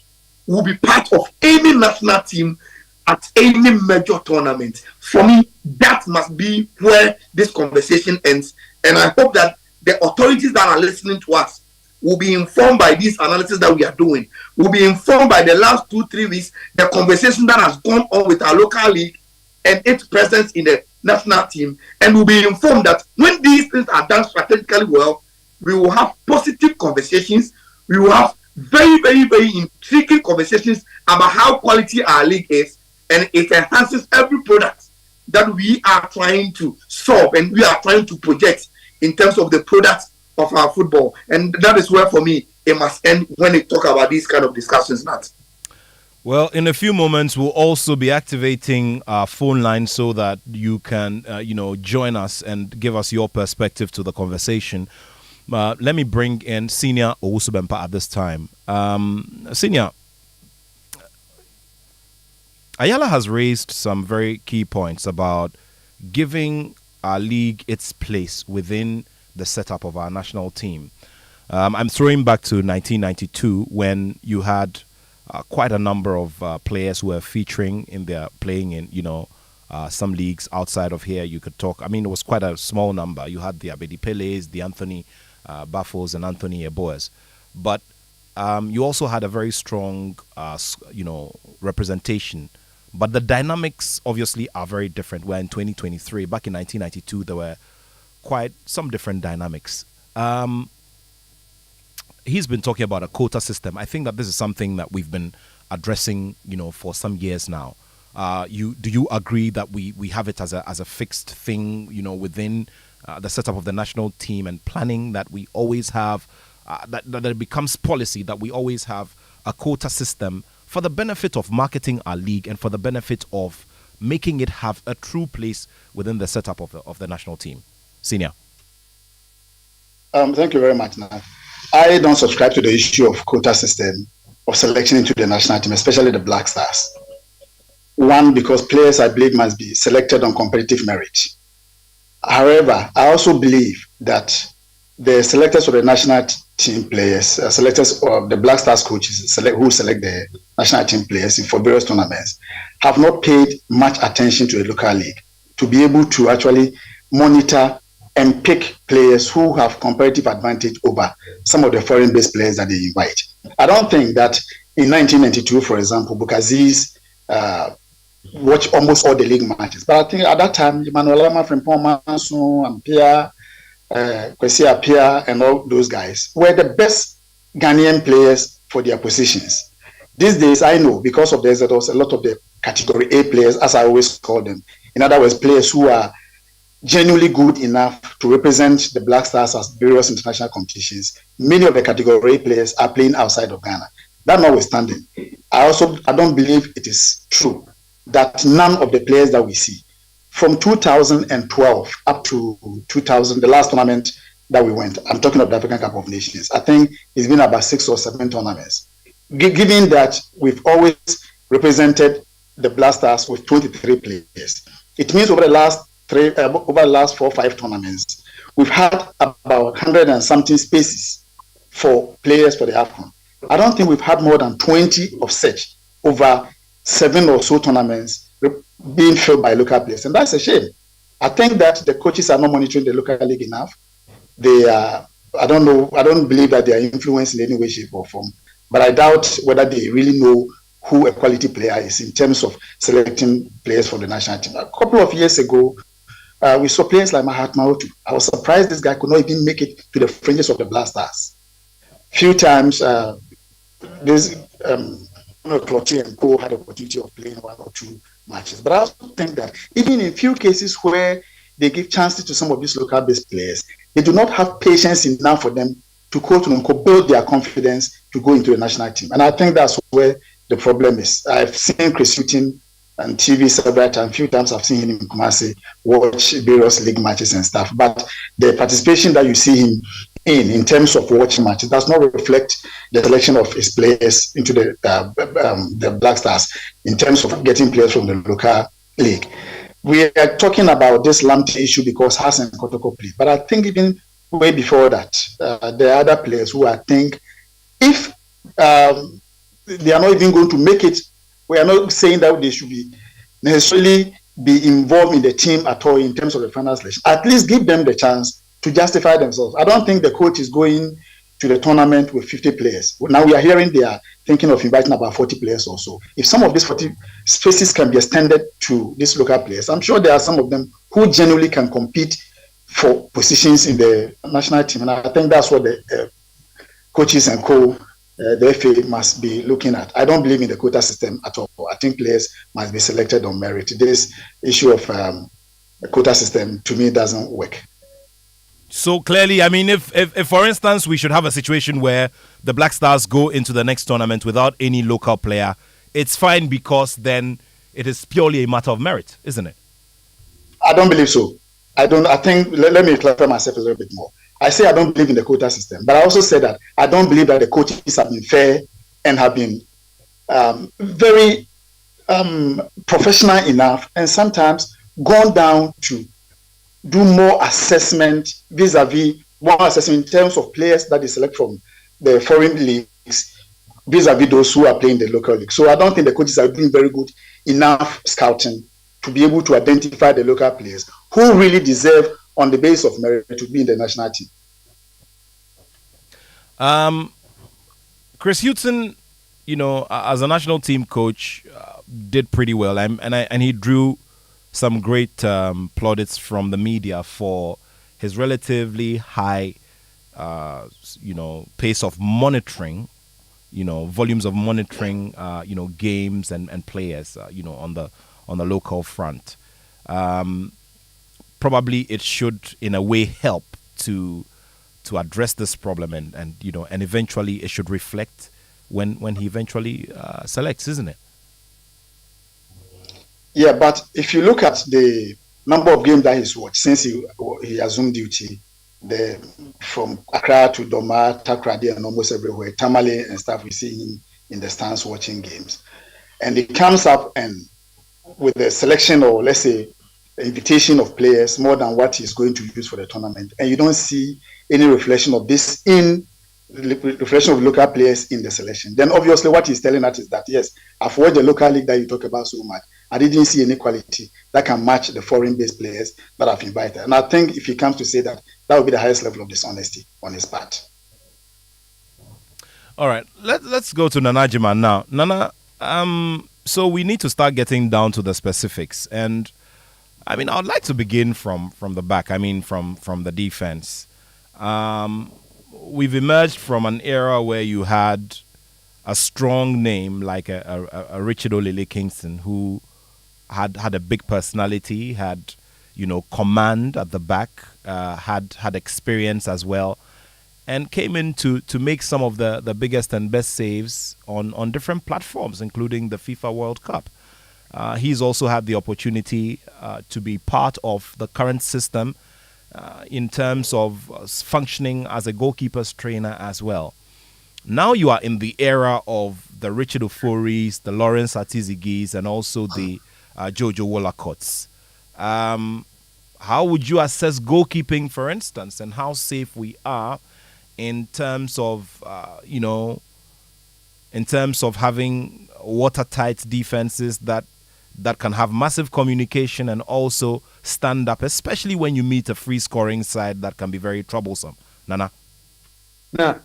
will be part of any national team at any major tournament. For me, that must be where this conversation ends. And I hope that the authorities that are listening to us will be informed by this analysis that we are doing, will be informed by the last 2-3 weeks, the conversation that has gone on with our local league and its presence in the national team, and will be informed that when these things are done strategically well, we will have positive conversations. We will have very, very, very intriguing conversations about how quality our league is, and it enhances every product that we are trying to solve and we are trying to project in terms of the product of our football. And that is where, for me, it must end when they talk about these kind of discussions, Nat. Well, in a few moments, we'll also be activating our phone line so that you can, join us and give us your perspective to the conversation. Let me bring in Senior Owusu-Bempah at this time. Senior, Ayala has raised some very key points about giving our league its place within the setup of our national team. I'm throwing back to 1992 when you had quite a number of players who were featuring in their playing in, some leagues outside of here. You could talk. I mean, it was quite a small number. You had the Abedi Peles, the Anthony Baffos, and Anthony Eboas. But you also had a very strong, representation. But the dynamics obviously are very different. Where in 2023, back in 1992, there were quite some different dynamics. He's been talking about a quota system. I think that this is something that we've been addressing, for some years now. Do you agree that we have it as a fixed thing, within the setup of the national team and planning, that we always have that it becomes policy that we always have a quota system for the benefit of marketing our league and for the benefit of making it have a true place within the setup of the national team? Senior. Thank you very much, Nat. I don't subscribe to the issue of quota system of selection into the national team, especially the Black Stars. One, because players, I believe, must be selected on competitive merit. However, I also believe that the selectors of the national team players, selectors of the Black Stars coaches who select the national team players for various tournaments, have not paid much attention to the local league to be able to actually monitor and pick players who have comparative advantage over some of the foreign-based players that they invite. I don't think that in 1992, for example, Bukazi's watch almost all the league matches. But I think at that time, Emmanuel Lama, Frimpong Manson, and Pierre, Kwesi Appiah, and all those guys were the best Ghanaian players for their positions. These days, I know because of the exodus, a lot of the category A players, as I always call them, in other words, players who are genuinely good enough to represent the Black Stars at various international competitions. Many of the category A players are playing outside of Ghana. That notwithstanding, I don't believe it is true that none of the players that we see from 2012 up to 2000, the last tournament that we went, I'm talking of the African Cup of Nations, I think it's been about 6 or 7 tournaments. Given that we've always represented the Black Stars with 23 players, it means over the last 4 or 5 tournaments, we've had about 100 and something spaces for players for the AFCON. I don't think we've had more than 20 of such over 7 or so tournaments being filled by local players, and that's a shame. I think that the coaches are not monitoring the local league enough. They are, I don't believe that they are influenced in any way, shape, or form. But I doubt whether they really know who a quality player is in terms of selecting players for the national team. A couple of years ago, we saw players like Nathaniel Attoh. I was surprised this guy could not even make it to the fringes of the Black Stars. Few times, Cote and Cote had the opportunity of playing 1 or 2 matches. But I also think that even in few cases where they give chances to some of these local-based players, they do not have patience enough for them to build their confidence to go into the national team. And I think that's where the problem is. I've seen Chris Hughton on TV several times. Few times I've seen him in Kumasi watch various league matches and stuff. But the participation that you see him in terms of watching matches does not reflect the selection of his players into the Black Stars in terms of getting players from the local league. We are talking about this Lamptey issue because Hassan Kotoko played, but I think even way before that, there are other players who I think if they are not even going to make it, we are not saying that they should be necessarily be involved in the team at all in terms of the final selection. At least give them the chance to justify themselves. I don't think the coach is going to the tournament with 50 players. Now we are hearing they are thinking of inviting about 40 players or so. If some of these 40 spaces can be extended to these local players, I'm sure there are some of them who genuinely can compete for positions in the national team. And I think that's what the coaches and the FA must be looking at. I don't believe in the quota system at all. I think players must be selected on merit. This issue of the quota system, to me, doesn't work. So clearly, I mean, if for instance we should have a situation where the Black Stars go into the next tournament without any local player, it's fine because then it is purely a matter of merit, isn't it? I don't believe so. I think, let me clarify myself a little bit more. I say I don't believe in the quota system, but I also say that I don't believe that the coaches have been fair and have been very professional enough and sometimes gone down to do more assessment more assessment in terms of players that they select from the foreign leagues vis-a-vis those who are playing the local league. So I don't think the coaches are doing very good enough scouting to be able to identify the local players who really deserve on the basis of merit to be in the national team. Chris Hughton, as a national team coach, did pretty well, and he drew some great plaudits from the media for his relatively high, pace of monitoring, volumes of monitoring, games and players, on the local front. Probably it should, in a way, help to address this problem, and eventually it should reflect when he eventually selects, isn't it? Yeah, but if you look at the number of games that he's watched since he assumed duty, from Accra to Doma, Takoradi, and almost everywhere, Tamale and stuff, we see him in the stands watching games. And it comes up and with the selection, or let's say the invitation of players more than what he's going to use for the tournament. And you don't see any reflection of this reflection of local players in the selection. Then obviously what he's telling us is that, yes, I've watched the local league that you talk about so much. I didn't see any quality that can match the foreign-based players that I've invited. And I think if he comes to say that, that would be the highest level of dishonesty on his part. All right, let's go to Nana Jiman now. Nana, So we need to start getting down to the specifics. And I mean, I'd like to begin from the back. I mean, from the defense. We've emerged from an era where you had a strong name like a Richard Olele Kingston, who had a big personality, had command at the back, had experience as well, and came in to make some of the biggest and best saves on different platforms, including the FIFA World Cup. He's also had the opportunity to be part of the current system in terms of functioning as a goalkeeper's trainer as well. Now you are in the era of the Richard Oforis, the Lawrence Atizigis, and also the Jojo Wollacots. How would you assess goalkeeping, for instance, and how safe we are in terms of, in terms of having watertight defenses that can have massive communication and also stand up, especially when you meet a free scoring side that can be very troublesome? Nana? No.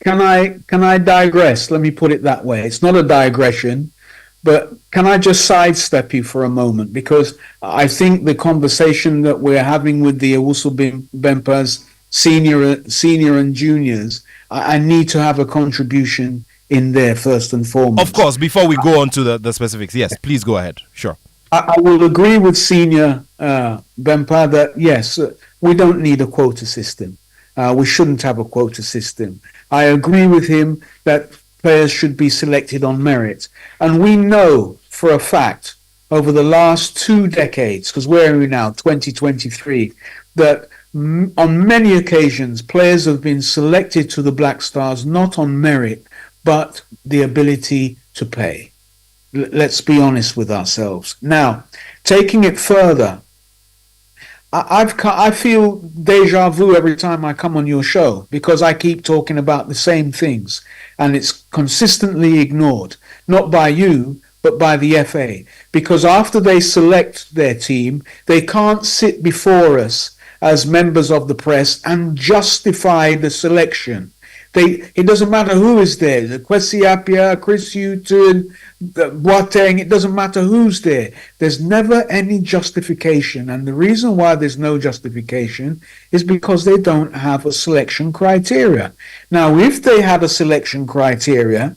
Can I digress? Let me put it that way. It's not a digression, but can I just sidestep you for a moment? Because I think the conversation that we're having with the Owusu Bempas, senior and juniors, I need to have a contribution in there first and foremost. Of course, before we go on to the specifics, yes, please go ahead. Sure. I will agree with senior Bempa that, yes, we don't need a quota system. We shouldn't have a quota system. I agree with him that players should be selected on merit. And we know for a fact over the last 2 decades, because where are we now, 2023, that on many occasions players have been selected to the Black Stars not on merit, but the ability to play. Let's be honest with ourselves. Now, taking it further, I feel deja vu every time I come on your show because I keep talking about the same things and it's consistently ignored, not by you, but by the FA. Because after they select their team, they can't sit before us as members of the press and justify the selection. It doesn't matter who is there, Kwesi Appiah, Chris Hughton, Boateng, it doesn't matter who's there. There's never any justification. And the reason why there's no justification is because they don't have a selection criteria. Now, if they had a selection criteria,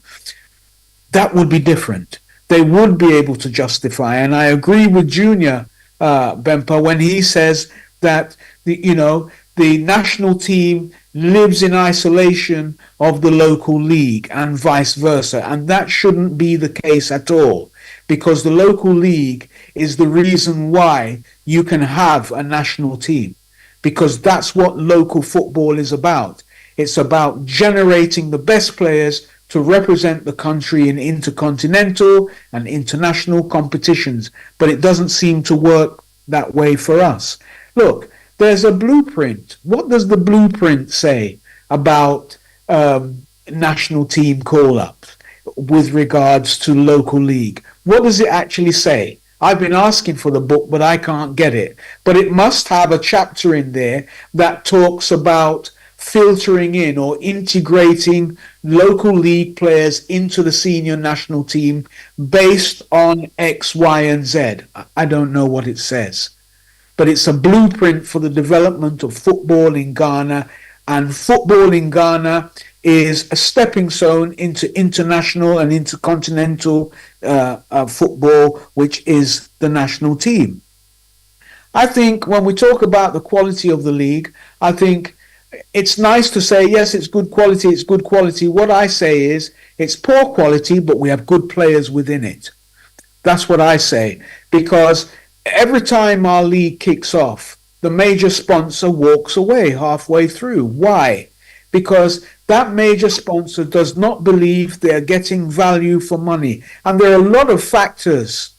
that would be different. They would be able to justify. And I agree with Junior Bempa when he says that the national team lives in isolation of the local league and vice versa. And that shouldn't be the case at all, because the local league is the reason why you can have a national team, because that's what local football is about. It's about generating the best players to represent the country in intercontinental and international competitions. But it doesn't seem to work that way for us. Look, there's a blueprint. What does the blueprint say about national team call-ups with regards to local league? What does it actually say? I've been asking for the book, but I can't get it. But it must have a chapter in there that talks about filtering in or integrating local league players into the senior national team based on X, Y, and Z. I don't know what it says. But it's a blueprint for the development of football in Ghana, and football in Ghana is a stepping stone into international and intercontinental football, which is the national team. I think when we talk about the quality of the league, I think it's nice to say, yes, it's good quality, it's good quality. What I say is it's poor quality, but we have good players within it. That's what I say, because every time our league kicks off, the major sponsor walks away halfway through. Why? Because that major sponsor does not believe they're getting value for money. And there are a lot of factors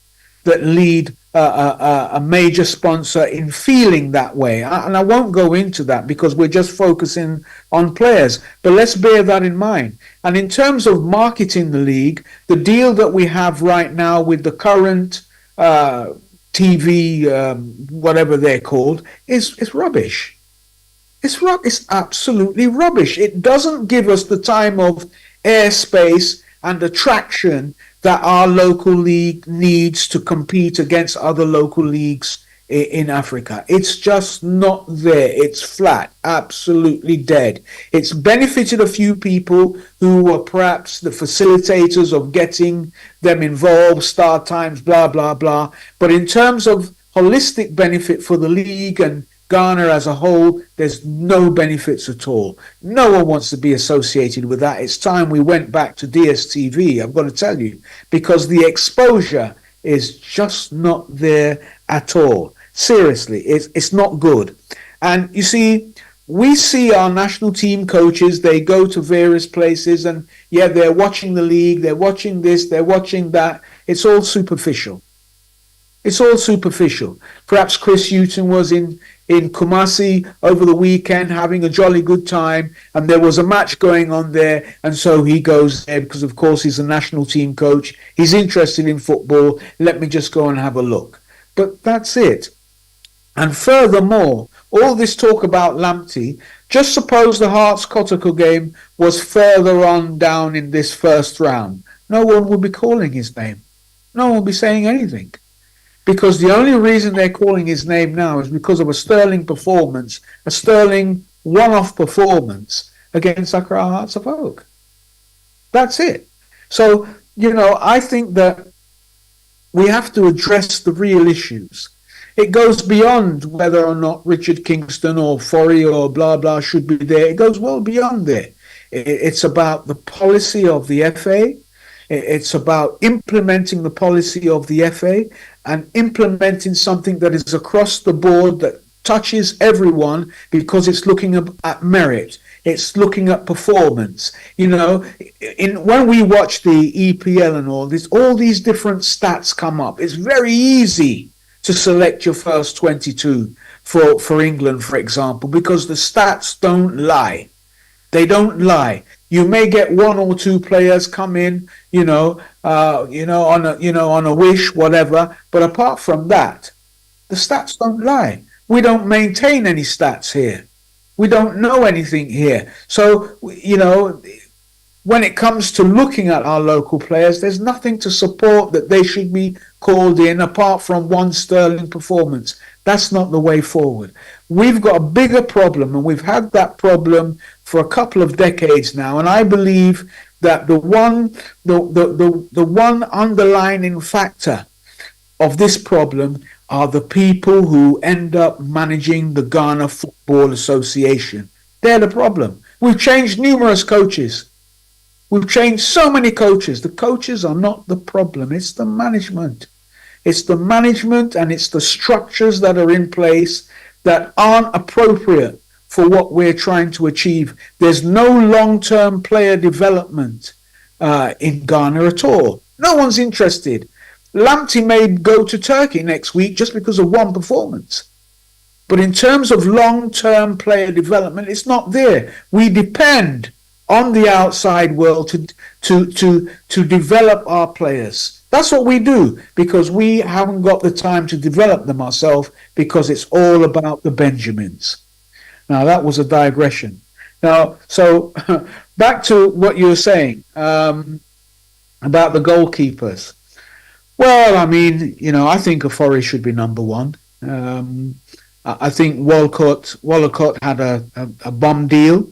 that lead a major sponsor in feeling that way. And I won't go into that because we're just focusing on players. But let's bear that in mind. And in terms of marketing the league, the deal that we have right now with the current TV, whatever they're called, is rubbish. It's absolutely rubbish. It doesn't give us the time of airspace and attraction that our local league needs to compete against other local leagues in Africa. It's just not there. It's flat, absolutely dead. It's benefited a few people who were perhaps the facilitators of getting them involved, start times, blah, blah, blah. But in terms of holistic benefit for the league and Ghana as a whole, there's no benefits at all. No one wants to be associated with that. It's time we went back to DSTV, I've got to tell you, because the exposure is just not there at all. Seriously, it's not good. And you see, we see our national team coaches, they go to various places and yeah, they're watching the league, they're watching this, they're watching that. It's all superficial. It's all superficial. Perhaps Chris Hughton was in Kumasi over the weekend having a jolly good time, and there was a match going on there, and so he goes there because, of course, he's a national team coach. He's interested in football. Let me just go and have a look. But that's it. And furthermore, all this talk about Lamptey, just suppose the Hearts-Cote game was further on down in this first round. No one would be calling his name. No one would be saying anything. Because the only reason they're calling his name now is because of a sterling performance, a sterling one-off performance against Accra Hearts of Oak. That's it. So, I think that we have to address the real issues. It goes beyond whether or not Richard Kingston or Forey or blah, blah should be there. It goes well beyond there. It's about the policy of the FA. It's about implementing the policy of the FA and implementing something that is across the board that touches everyone because it's looking at merit. It's looking at performance. When we watch the EPL and all these different stats come up. It's very easy to select your first 22 for England, for example, because the stats don't lie. They don't lie. You may get one or two players come in, on a wish, whatever. But apart from that, the stats don't lie. We don't maintain any stats here. We don't know anything here. So, when it comes to looking at our local players, there's nothing to support that they should be called in apart from one sterling performance. That's not the way forward. We've got a bigger problem, and we've had that problem for a couple of decades now. And I believe that the one underlying factor of this problem are the people who end up managing the Ghana Football Association. They're the problem. We've changed numerous coaches. We've changed so many coaches. The coaches are not the problem. It's the management. It's the management and it's the structures that are in place that aren't appropriate for what we're trying to achieve. There's no long-term player development in Ghana at all. No one's interested. Lamptey may go to Turkey next week just because of one performance. But in terms of long-term player development, it's not there. We depend on the outside world to develop our players. That's what we do, because we haven't got the time to develop them ourselves, because it's all about the Benjamins. Now, that was a digression. Now, so back to what you were saying about the goalkeepers. Well, I mean, I think Ofori should be number one. I think Walcott had a bum deal.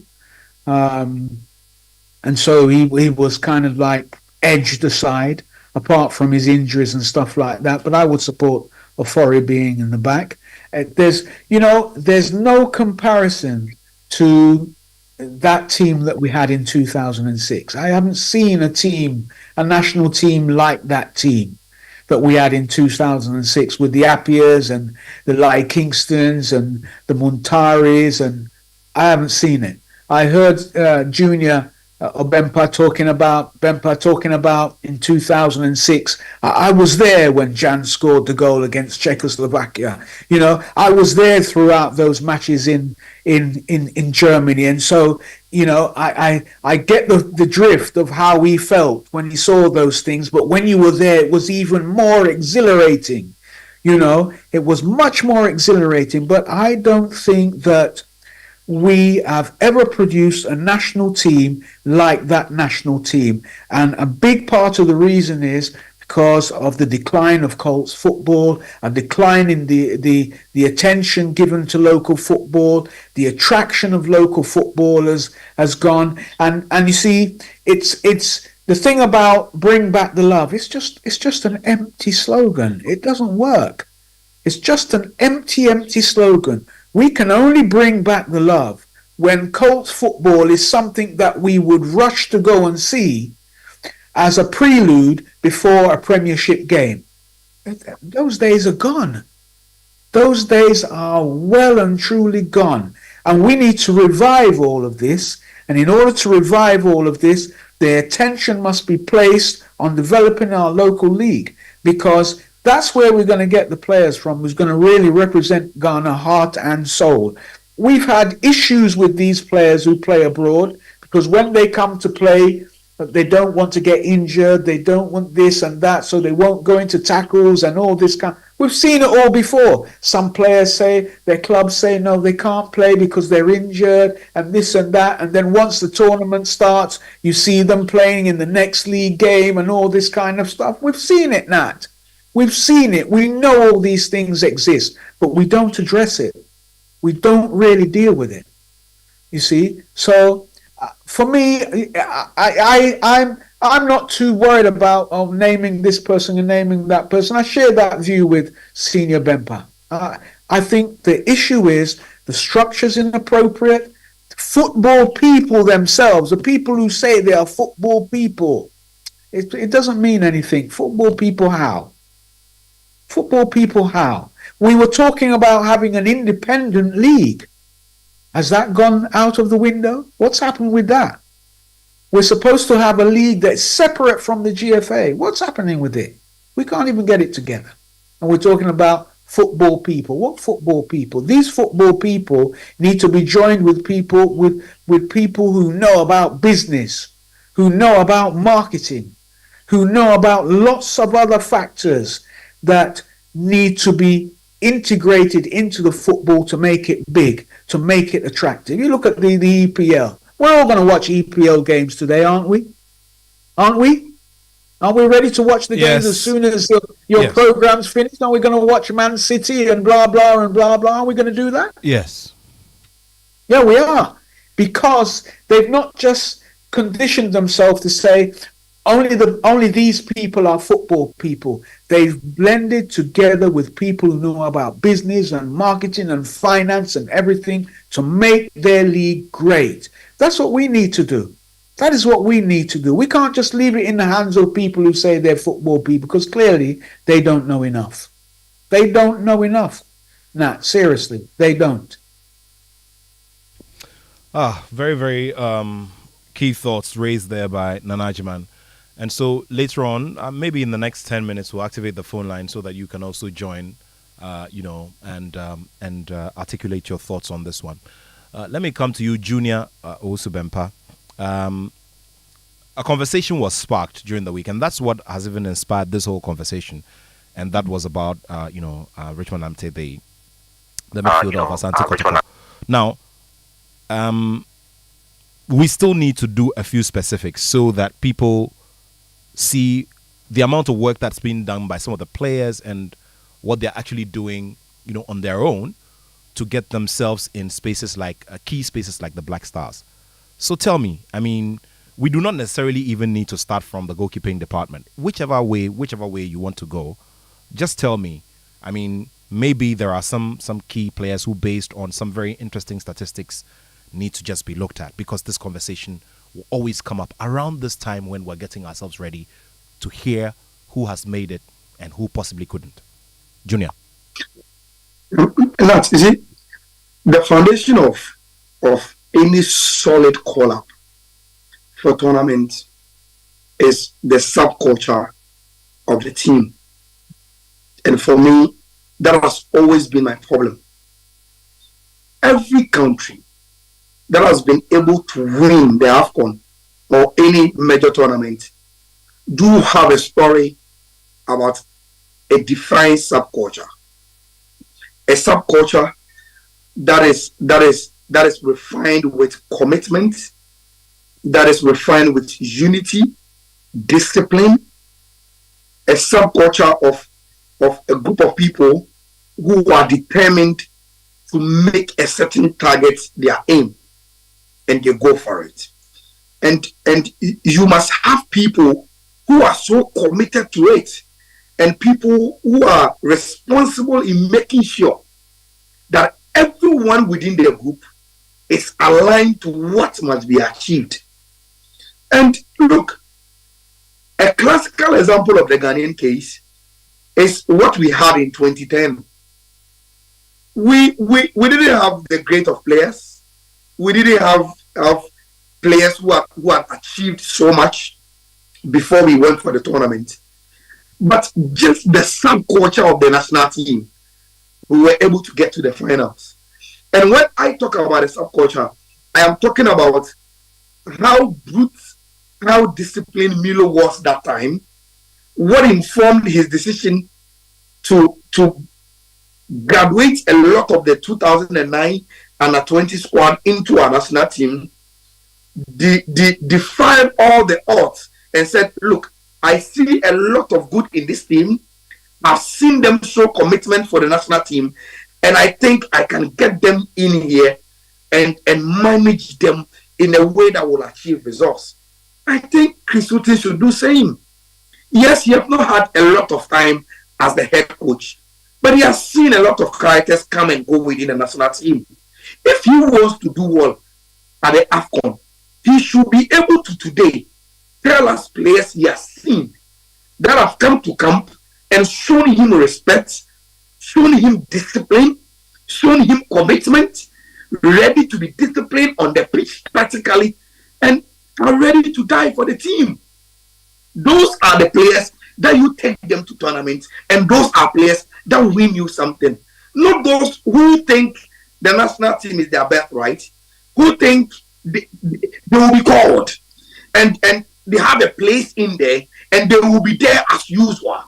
And so he was kind of like edged aside, apart from his injuries and stuff like that. But I would support Ofori being in the back. There's no comparison to that team that we had in 2006. I haven't seen a national team like that team that we had in 2006 with the Appiahs and the Lai Kingstons and the Muntaris, and I haven't seen it. I heard Junior Bempa talking about in 2006. I was there when Jan scored the goal against Czechoslovakia. I was there throughout those matches in Germany, and so I get the drift of how he felt when he saw those things. But when you were there, it was even more exhilarating. It was much more exhilarating. But I don't think that we have ever produced a national team like that national team. And a big part of the reason is because of the decline of Colts football, a decline in the attention given to local football, the attraction of local footballers has gone. And you see, it's the thing about bring back the love. It's just an empty slogan. It doesn't work. It's just an empty slogan. We can only bring back the love when Colts football is something that we would rush to go and see as a prelude before a Premiership game. Those days are gone. Those days are well and truly gone. And we need to revive all of this. And in order to revive all of this, the attention must be placed on developing our local league, because that's where we're going to get the players from who's going to really represent Ghana heart and soul. We've had issues with these players who play abroad, because when they come to play, they don't want to get injured, they don't want this and that, so they won't go into tackles and all this kind. We've seen it all before. Some players say, their clubs say, no, they can't play because they're injured and this and that. And then once the tournament starts, you see them playing in the next league game and all this kind of stuff. We've seen it, Nat. We've seen it. We know all these things exist, but we don't address it. We don't really deal with it. You see? So for me, I'm not too worried about naming this person and naming that person. I share that view with Senior Bempa. I think the issue is the structure's inappropriate. Football people themselves, the people who say they are football people, it doesn't mean anything. Football people how? Football people how? We were talking about having an independent league. Has that gone out of the window? What's happened with that? We're supposed to have a league that's separate from the GFA. What's happening with it? We can't even get it together. And we're talking about football people. What football people? These football people need to be joined with people with people who know about business, who know about marketing, who know about lots of other factors that need to be integrated into the football to make it big, to make it attractive. You look at the EPL. We're all going to watch EPL games today, aren't we? Aren't we? Are we ready to watch the games as soon as your program's finished? Are we going to watch Man City and blah, blah, and blah, blah? Are we going to do that? Yes. Yeah, we are. Because they've not just conditioned themselves to say, only these people are football people. They've blended together with people who know about business and marketing and finance and everything to make their league great. That's what we need to do. That is what we need to do. We can't just leave it in the hands of people who say they're football people, because clearly they don't know enough. They don't know enough. Nah, seriously, they don't. Very, very key thoughts raised there by Nanajiman. And so later on, maybe in the next 10 minutes, we'll activate the phone line so that you can also join, and articulate your thoughts on this one. Let me come to you, Junior Owusu-Bempah. A conversation was sparked during the week, and that's what has even inspired this whole conversation. And that was about, Richmond Amte, the midfielder of Asante Kotoko. Now, we still need to do a few specifics so that people see the amount of work that's been done by some of the players and what they're actually doing, on their own to get themselves in spaces like key spaces like the Black Stars. So tell me, we do not necessarily even need to start from the goalkeeping department. Whichever way you want to go, just tell me. Maybe there are some key players who, based on some very interesting statistics, need to just be looked at, because this conversation will always come up around this time when we're getting ourselves ready to hear who has made it and who possibly couldn't. Junior. Nat, you see, the foundation of any solid call-up for tournament is the subculture of the team. And for me, that has always been my problem. Every country that has been able to win the AFCON or any major tournament do have a story about a defined subculture. A subculture that is that is refined with commitment, that is refined with unity, discipline, a subculture of a group of people who are determined to make a certain target their aim, and they go for it. And you must have people who are so committed to it, and people who are responsible in making sure that everyone within their group is aligned to what must be achieved. And look, a classical example of the Ghanaian case is what we had in 2010. We didn't have the great of players. We didn't have players who had achieved so much before we went for the tournament. But just the subculture of the national team, we were able to get to the finals. And when I talk about a subculture, I am talking about how brute, how disciplined Milo was that time, what informed his decision to graduate a lot of the 2009 under-20 squad into our national team, defied all the odds and said, look, I see a lot of good in this team. I've seen them show commitment for the national team, and I think I can get them in here and manage them in a way that will achieve results. I think Chris Hughton should do the same. Yes, he has not had a lot of time as the head coach, but he has seen a lot of characters come and go within the national team. If he wants to do well at the AFCON, he should be able to today tell us players he has seen that have come to camp and shown him respect, shown him discipline, shown him commitment, ready to be disciplined on the pitch practically, and are ready to die for the team. Those are the players that you take them to tournaments, and those are players that win you something. Not those who think the national team is their birthright, who think they will be called and they have a place in there and they will be there as usual.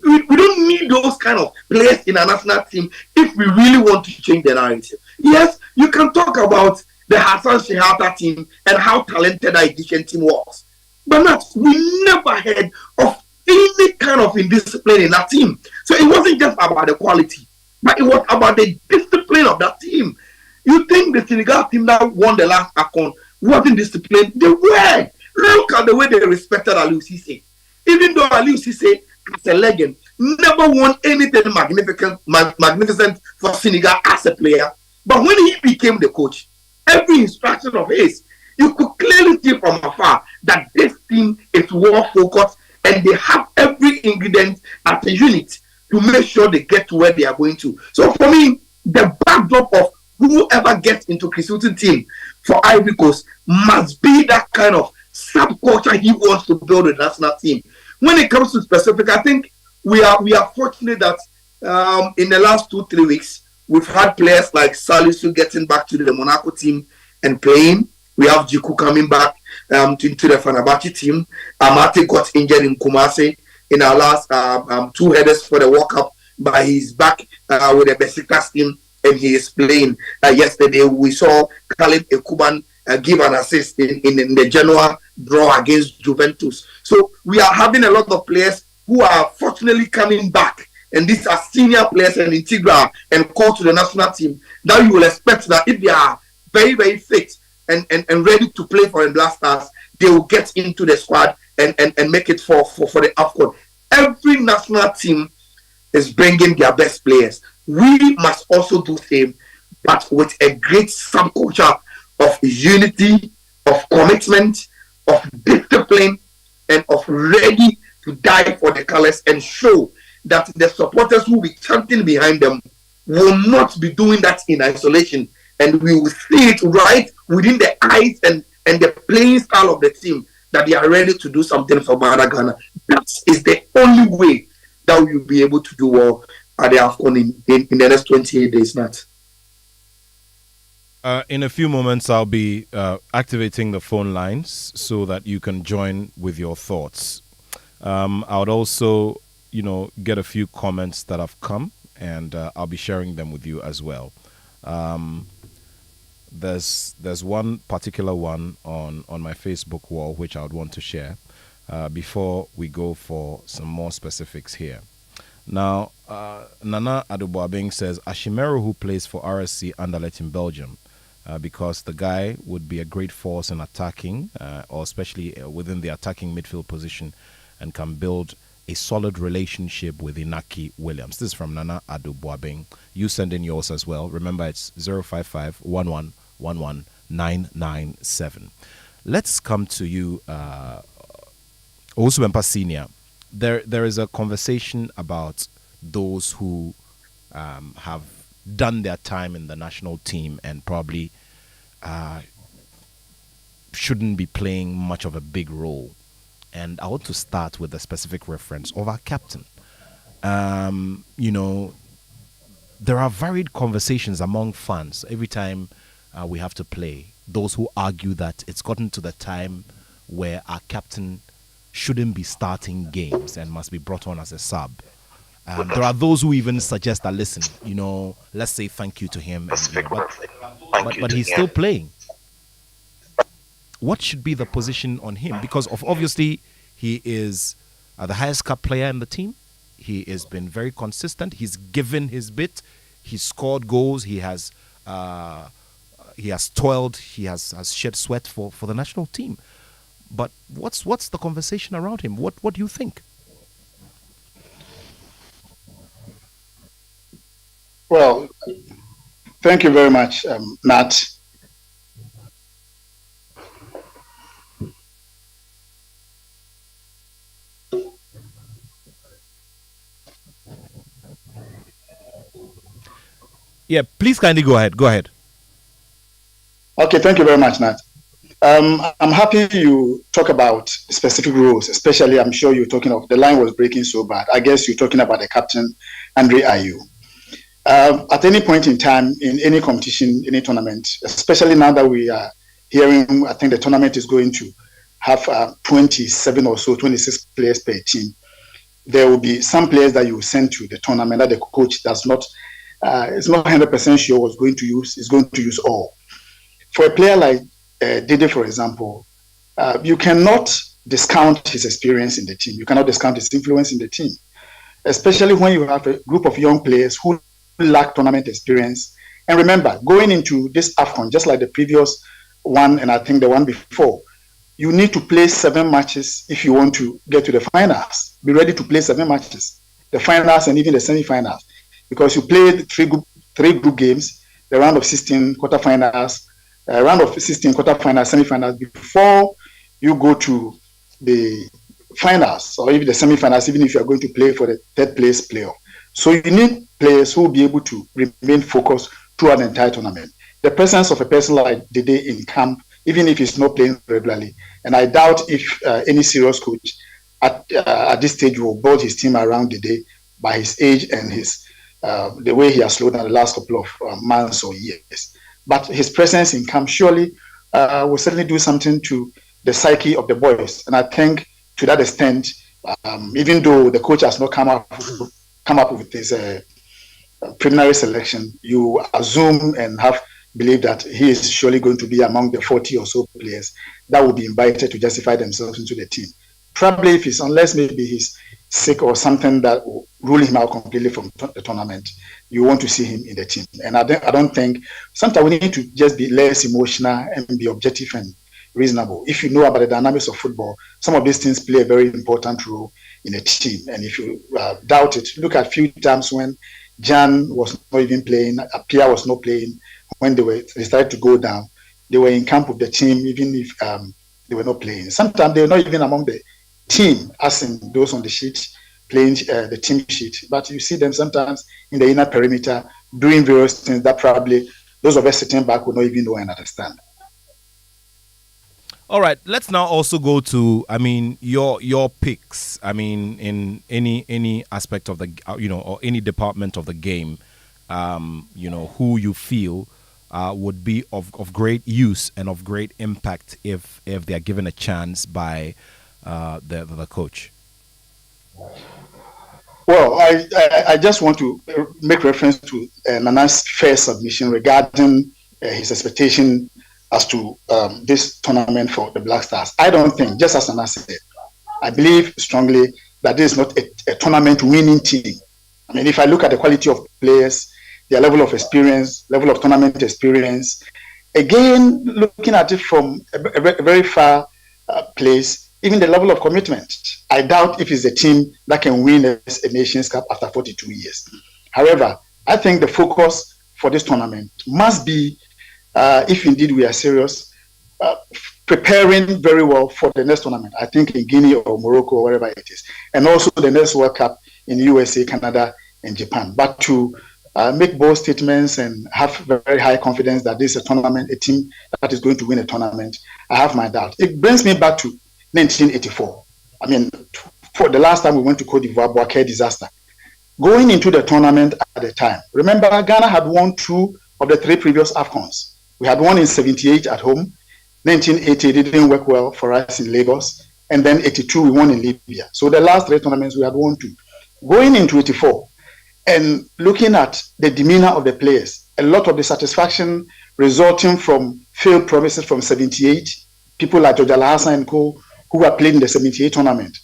We don't need those kind of players in a national team if we really want to change the narrative. Yes, you can talk about the Hassan Shehata team and how talented that Egyptian team was, but we never heard of any kind of indiscipline in that team. So it wasn't just about the quality, but it was about the discipline of that team. You think the Senegal team that won the last AFCON wasn't disciplined? They were. Look at the way they respected Aliou Cisse. Even though Aliou Cisse, as a legend, never won anything magnificent for Senegal as a player. But when he became the coach, every instruction of his, you could clearly see from afar that this team is well focused and they have every ingredient as a unit to make sure they get to where they are going to. So for me, the backdrop of whoever gets into Chris Hughton's team for Ivory Coast must be that kind of subculture he wants to build a national team. When it comes to specific, I think we are fortunate that in the last 2-3 weeks we've had players like Salisu getting back to the Monaco team and playing. We have Jiku coming back into the Fenerbahce team. Amate got injured in Kumasi in our last 2 headers for the World Cup, but he's back with the Besiktas team and he is playing. Yesterday we saw Caleb Ekuban give an assist in the Genoa draw against Juventus. So we are having a lot of players who are fortunately coming back, and these are senior players and integral and called to the national team that you will expect that if they are very, very fit and ready to play for the Black Stars, they will get into the squad and make it for the AFCON. Every national team is bringing their best players. We must also do the same, but with a great subculture of unity, of commitment, of discipline, and of ready to die for the colors, and show that the supporters who will be chanting behind them will not be doing that in isolation, and we will see it right within the eyes and the playing style of the team that they are ready to do something for Ghana. That is the only way that we will be able to do well at the AFCON in the next 28 days, Nat. In a few moments, I'll be activating the phone lines so that you can join with your thoughts. I would also, get a few comments that have come, and I'll be sharing them with you as well. there's one particular one on my Facebook wall which I would want to share before we go for some more specifics here. Now, Nana Adubuabing says Ashimero, who plays for RSC Anderlecht in Belgium, because the guy would be a great force in attacking, or especially within the attacking midfield position, and can build a solid relationship with Inaki Williams. This is from Nana Adubuabing. You send in yours as well. Remember, it's 055 997. Let's come to you, Osubempa Senior. There is a conversation about those who have done their time in the national team and probably shouldn't be playing much of a big role. And I want to start with a specific reference of our captain. You know, there are varied conversations among fans every time we have to play. Those who argue that it's gotten to the time where our captain shouldn't be starting games and must be brought on as a sub. There are those who even suggest that, listen, you know, let's say thank you to him. And, you know, but he's still playing. What should be the position on him? Because of obviously he is the highest cup player in the team. He has been very consistent. He's given his bit. He's scored goals. He has toiled. He has shed sweat for the national team. But what's the conversation around him? What do you think? Well, thank you very much, Nat. Yeah, please kindly go ahead. Go ahead. Okay, thank you very much, Nat. I'm happy you talk about specific rules, especially I'm sure you're talking of, the line was breaking so bad. I guess you're talking about the captain, Andre Ayew. At any point in time, in any competition, any tournament, especially now that we are hearing, I think the tournament is going to have 27 or so, 26 players per team. There will be some players that you send to the tournament that the coach does not, it's not 100% sure was going to use, is going to use all. For a player like Dede, for example, you cannot discount his experience in the team. You cannot discount his influence in the team, especially when you have a group of young players who lack tournament experience. And remember, going into this AFCON, just like the previous one, and I think the one before, you need to play 7 matches if you want to get to the finals. Be ready to play 7 matches, the finals and even the semi-finals, because you play three group games, the round of 16 quarterfinals, semi-finals before you go to the finals or even the semi-finals, even if you are going to play for the third place playoff. So you need players who will be able to remain focused throughout the entire tournament. The presence of a person like Dede in camp, even if he's not playing regularly, and I doubt if any serious coach at this stage will build his team around Dede by his age and his the way he has slowed down the last couple of months or years. But his presence in camp surely will certainly do something to the psyche of the boys. And I think to that extent, even though the coach has not come up with this preliminary selection, you assume and have believed that he is surely going to be among the 40 or so players that will be invited to justify themselves into the team. Probably if he's, unless maybe he's sick or something that will rule him out completely from the tournament, you want to see him in the team. And I don't think, sometimes we need to just be less emotional and be objective and reasonable. If you know about the dynamics of football, some of these things play a very important role in a team. And if you doubt it, look at a few times when Jan was not even playing, Apia was not playing, when they started to go down, they were in camp with the team, even if they were not playing. Sometimes they were not even among the team, as in those on the sheet, playing the team sheet. But you see them sometimes in the inner perimeter doing various things that probably those of us sitting back will not even know and understand. All right, let's now also go to, I mean, your picks. I mean, in any aspect of the, or any department of the game, who you feel would be of great use and of great impact if they are given a chance by the coach. Well, I just want to make reference to Nana's first submission regarding his expectation as to this tournament for the Black Stars. I don't think, just as Anna said, I believe strongly that this is not a tournament winning team. I mean, if I look at the quality of players, their level of experience, level of tournament experience, again, looking at it from a very far place, even the level of commitment, I doubt if it's a team that can win a Nations Cup after 42 years. However, I think the focus for this tournament must be, if indeed we are serious, preparing very well for the next tournament. I think in Guinea or Morocco or wherever it is, and also the next World Cup in USA, Canada, and Japan. But to make bold statements and have very high confidence that this is a tournament, a team that is going to win a tournament, I have my doubt. It brings me back to 1984. I mean, for the last time we went to Cote d'Ivoire, Boaké disaster. Going into the tournament at the time, remember Ghana had won 2 of the 3 previous AFCONs. We had won in 78 at home. 1980 didn't work well for us in Lagos. And then 82 we won in Libya. So the last 3 tournaments we had won 2. Going into 84 and looking at the demeanor of the players, a lot of the satisfaction resulting from failed promises from 78, people like George Alhassan and Co, who had played in the 78 tournament.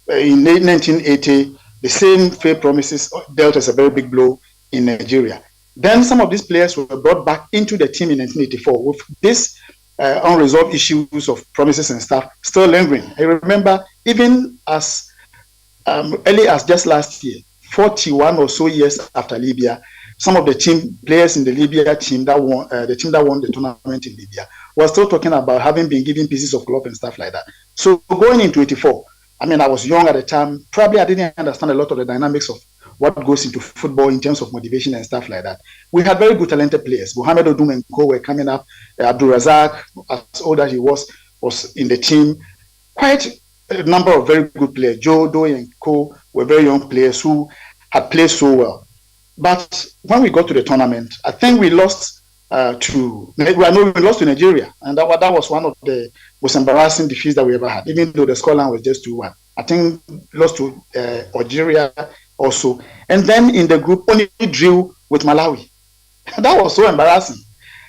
In 1980, the same failed promises dealt as a very big blow in Nigeria. Then some of these players were brought back into the team in 1984 with this unresolved issues of promises and stuff still lingering. I remember even as early as just last year, 41 or so years after Libya, some of the team players in the Libya team that won the tournament in Libya were still talking about having been given pieces of cloth and stuff like that. So going into 84, I mean, I was young at the time. Probably I didn't understand a lot of the dynamics of what goes into football in terms of motivation and stuff like that. We had very good talented players. Mohamed Odum and Co were coming up. Abdul Razak, as old as he was in the team. Quite a number of very good players. Joe Doe and Co were very young players who had played so well. But when we got to the tournament, I think we lost to Nigeria, and that was one of the most embarrassing defeats that we ever had, even though the scoreline was just 2-1. I think lost to Algeria also, and then in the group only drew with Malawi. That was so embarrassing,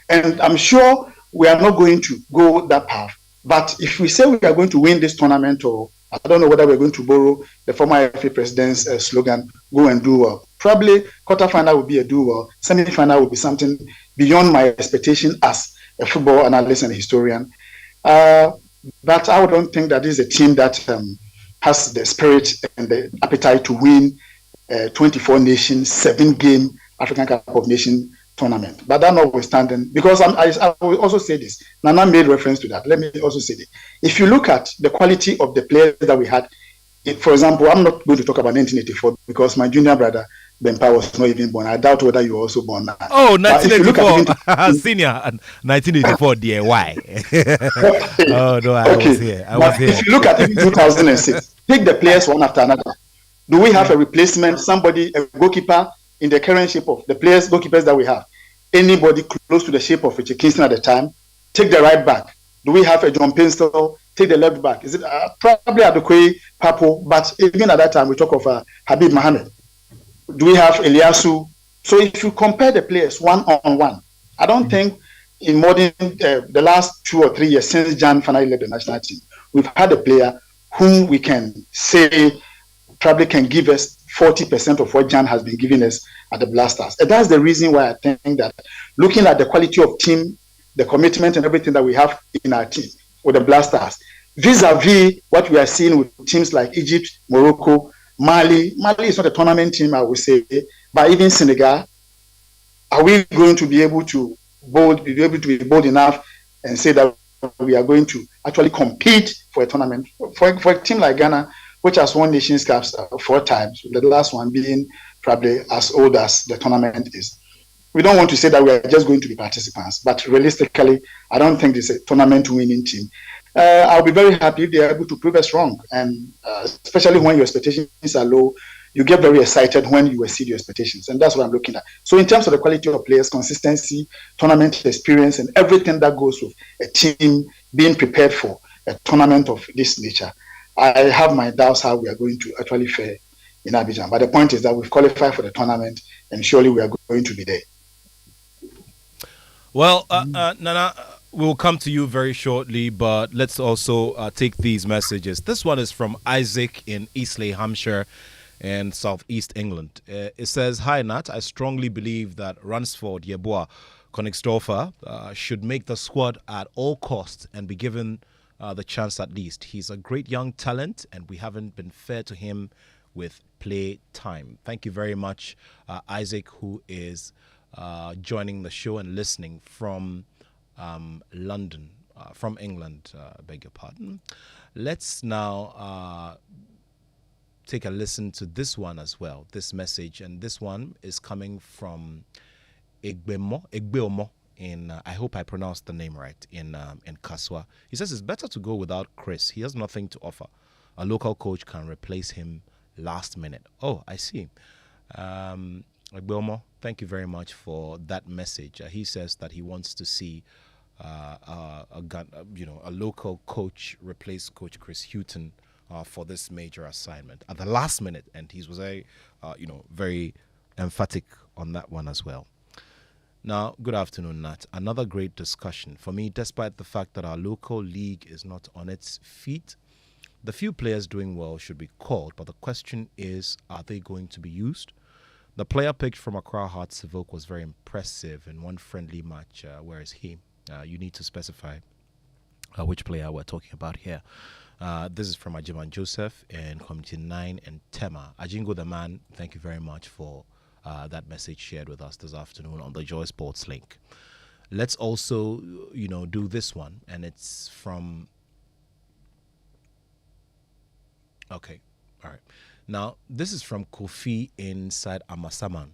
and I'm sure we are not going to go that path. But if we say we are going to win this tournament, or I don't know whether we're going to borrow the former FA president's slogan, go and do well. Probably quarterfinal will be a do well, semi-final will be something beyond my expectation as a football analyst and historian. But I don't think that this is a team that has the spirit and the appetite to win 24 nation, 7-game African Cup of Nations tournament. But that notwithstanding, because I will also say this, Nana made reference to that. Let me also say this. If you look at the quality of the players that we had, for example, I'm not going to talk about 1984 because my junior brother, Bempa, was not even born. I doubt whether you were also born now. Oh, 1984, senior, 1984, dear, why? Oh, no, I was here. If you look at 2006, take the players one after another. Do we have a replacement, somebody, a goalkeeper in the current shape of the goalkeepers that we have? Anybody close to the shape of Richard Kingston at the time? Take the right back. Do we have a John Pinstel? Take the left back. Is it probably Adokwe Papo? But even at that time, we talk of Habib Mohamed. Do we have Eliasu? So if you compare the players one-on-one, I don't think in the last 2 or 3 years since Jan finally led the national team, we've had a player whom we can say probably can give us 40% of what Jan has been giving us at the Black Stars. And that's the reason why I think that looking at the quality of team, the commitment and everything that we have in our team with the Black Stars, vis-a-vis what we are seeing with teams like Egypt, Morocco, Mali is not a tournament team, I would say, but even Senegal, are we going to be able to be bold enough and say that we are going to actually compete for a tournament? For a team like Ghana, which has won Nations Cups 4 times, the last one being probably as old as the tournament is. We don't want to say that we are just going to be participants, but realistically, I don't think it's a tournament winning team. I'll be very happy if they are able to prove us wrong, and especially when your expectations are low, you get very excited when you exceed your expectations, and that's what I'm looking at. So in terms of the quality of players, consistency, tournament experience, and everything that goes with a team being prepared for a tournament of this nature, I have my doubts how we are going to actually fare in Abidjan. But the point is that we've qualified for the tournament, and surely we are going to be there. Well, Nana, we'll come to you very shortly, but let's also take these messages. This one is from Isaac in Eastleigh, Hampshire, and Southeast England. It says, "Hi, Nat. I strongly believe that Ransford, Yeboah, Konigsdorfer should make the squad at all costs and be given the chance at least. He's a great young talent, and we haven't been fair to him with play time." Thank you very much, Isaac, who is joining the show and listening from London, from England, beg your pardon. Let's now take a listen to this one as well, this message. And this one is coming from Egbeomo in, I hope I pronounced the name right, in Kaswa. He says it's better to go without Chris. He has nothing to offer. A local coach can replace him last minute. Oh, I see. Egbeomo, thank you very much for that message. He says that he wants to see a local coach replace Coach Chris Houghton for this major assignment at the last minute, and he was very emphatic on that one as well. Now, good afternoon, Nat. Another great discussion. For me, despite the fact that our local league is not on its feet, the few players doing well should be called, but the question is, are they going to be used? The player picked from Accra Hearts Civic was very impressive in one friendly match. Where is he? You need to specify which player we're talking about here. This is from Ajiman Joseph in Community 9 and Tema. Ajingo the man, thank you very much for that message shared with us this afternoon on the Joy Sports link. Let's also, do this one, and it's from... Okay, all right. Now, this is from Kofi inside Amasaman.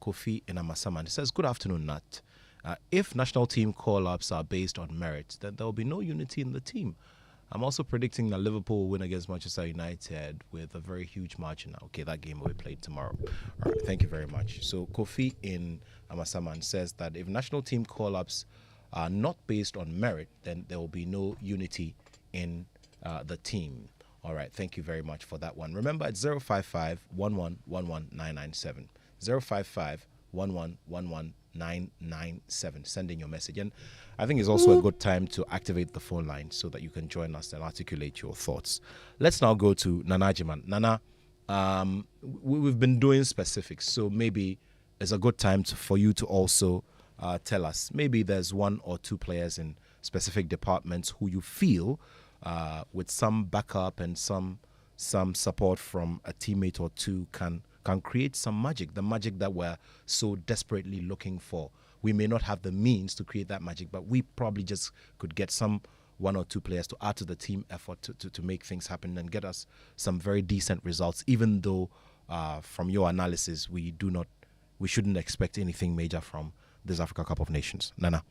Kofi in Amasaman. It says, "Good afternoon, Nat. If national team call-ups are based on merit, then there will be no unity in the team. I'm also predicting that Liverpool will win against Manchester United with a very huge margin." Okay, that game will be played tomorrow. All right, thank you very much. So Kofi in Amasaman says that if national team call-ups are not based on merit, then there will be no unity in the team. All right, thank you very much for that one. Remember, it's 055-1111-997. 055-1111-997. Send in your message. And I think it's also a good time to activate the phone line so that you can join us and articulate your thoughts. Let's now go to Nana Jiman. Nana, we've been doing specifics, so maybe it's a good time for you to also tell us. Maybe there's one or two players in specific departments who you feel with some backup and some support from a teammate or two can create some magic, the magic that we're so desperately looking for. We may not have the means to create that magic, but we probably just could get one or two players to add to the team effort to make things happen and get us some very decent results, even though from your analysis, we shouldn't expect anything major from this Africa Cup of Nations. Nana,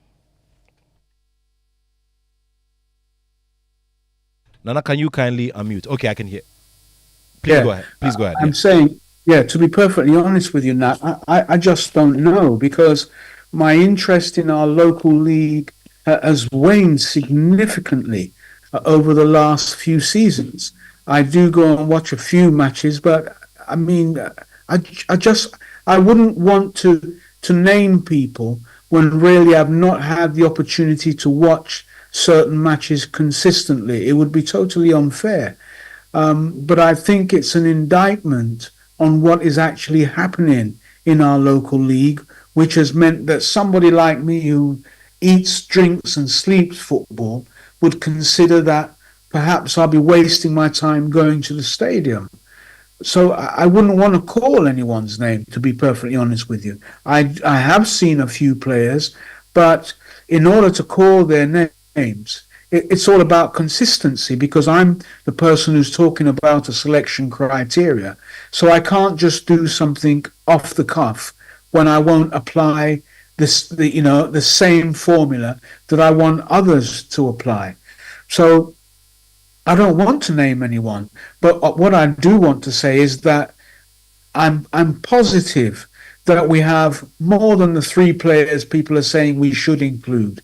can you kindly unmute? Okay, I can hear. Please go ahead. I'm saying, to be perfectly honest with you, Nat, I just don't know, because my interest in our local league has waned significantly over the last few seasons. I do go and watch a few matches, but I mean, I wouldn't want to name people when really I've not had the opportunity to watch certain matches consistently. It would be totally unfair. But I think it's an indictment on what is actually happening in our local league, which has meant that somebody like me who eats, drinks and sleeps football would consider that perhaps I'll be wasting my time going to the stadium. So I wouldn't want to call anyone's name, to be perfectly honest with you. I have seen a few players, but in order to call their names, it's all about consistency, because I'm the person who's talking about a selection criteria. So I can't just do something off the cuff when I won't apply the same formula that I want others to apply. So I don't want to name anyone, but what I do want to say is that I'm positive that we have more than the 3 players people are saying we should include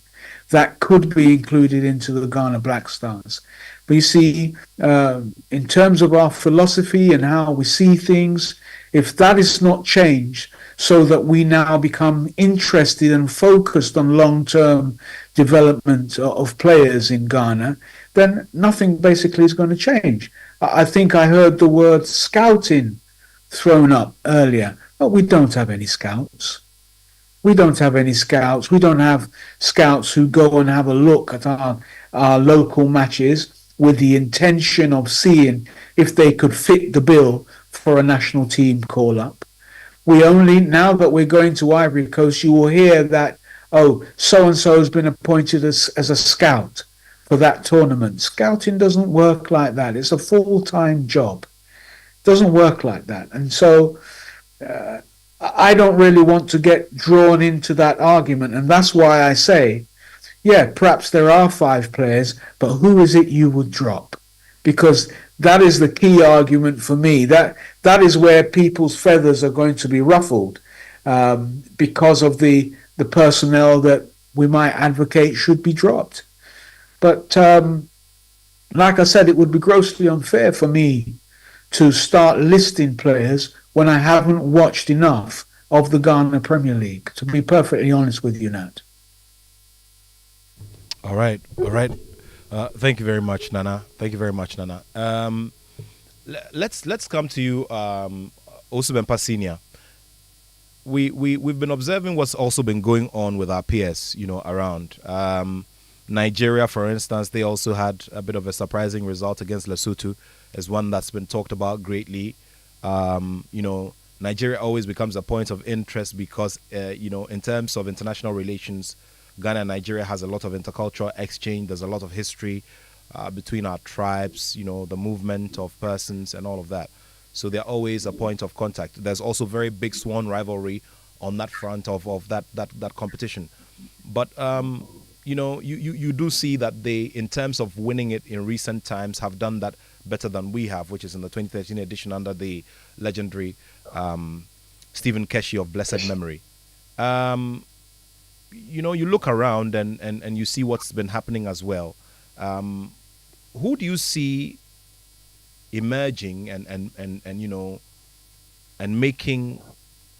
that could be included into the Ghana Black Stars. But you see, in terms of our philosophy and how we see things, if that is not changed, so that we now become interested and focused on long-term development of players in Ghana, then nothing basically is going to change. I think I heard the word scouting thrown up earlier, but we don't have any scouts. We don't have any scouts. We don't have scouts who go and have a look at our local matches with the intention of seeing if they could fit the bill for a national team call-up. We only, now that we're going to Ivory Coast, you will hear that, oh, so-and-so has been appointed as a scout for that tournament. Scouting doesn't work like that. It's a full-time job. It doesn't work like that. And so I don't really want to get drawn into that argument. And that's why I say, yeah, perhaps there are 5 players, but who is it you would drop? Because that is the key argument for me. That is where people's feathers are going to be ruffled because of the personnel that we might advocate should be dropped. But like I said, it would be grossly unfair for me to start listing players when I haven't watched enough of the Ghana Premier League, to be perfectly honest with you, Nat. All right. Thank you very much, Nana. Let's come to you, Osubempa Senior. We've been observing what's also been going on with our peers, around. Nigeria, for instance, they also had a bit of a surprising result against Lesotho, as one that's been talked about greatly. Nigeria always becomes a point of interest because, in terms of international relations, Ghana and Nigeria has a lot of intercultural exchange. There's a lot of history between our tribes, the movement of persons and all of that. So they're always a point of contact. There's also very big sworn rivalry on that front of that competition. But, you do see that they, in terms of winning it in recent times, have done that better than we have, which is in the 2013 edition under the legendary Stephen Keshi of blessed memory. You look around and you see what's been happening as well. Who do you see emerging and making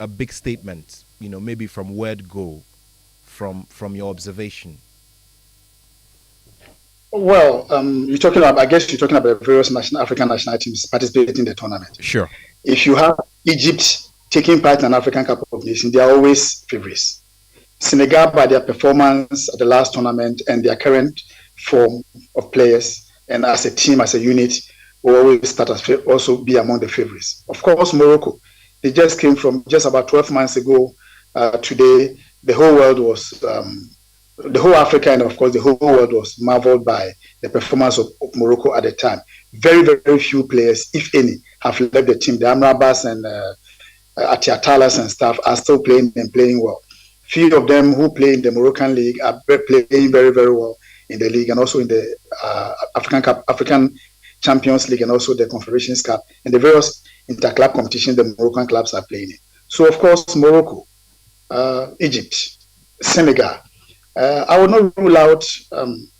a big statement, maybe from word go, from your observation? Well, you're talking about the various African national teams participating in the tournament. Sure. If you have Egypt taking part in an African Cup of Nations, they are always favorites. Senegal, by their performance at the last tournament and their current form of players, and as a team, as a unit, will always start as also be among the favorites. Of course, Morocco, they just came from just about 12 months ago. Today, the whole world was, the whole Africa and of course the whole world was marveled by the performance of Morocco at the time. Very, very few players, if any, have left the team. The Amrabas and Atiatalas and staff are still playing and playing well. Few of them who play in the Moroccan league are playing very, very well in the league and also in the African Champions League and also the Confederations Cup and the various interclub competitions the Moroccan clubs are playing in. So, of course, Morocco, Egypt, Senegal. I would not rule out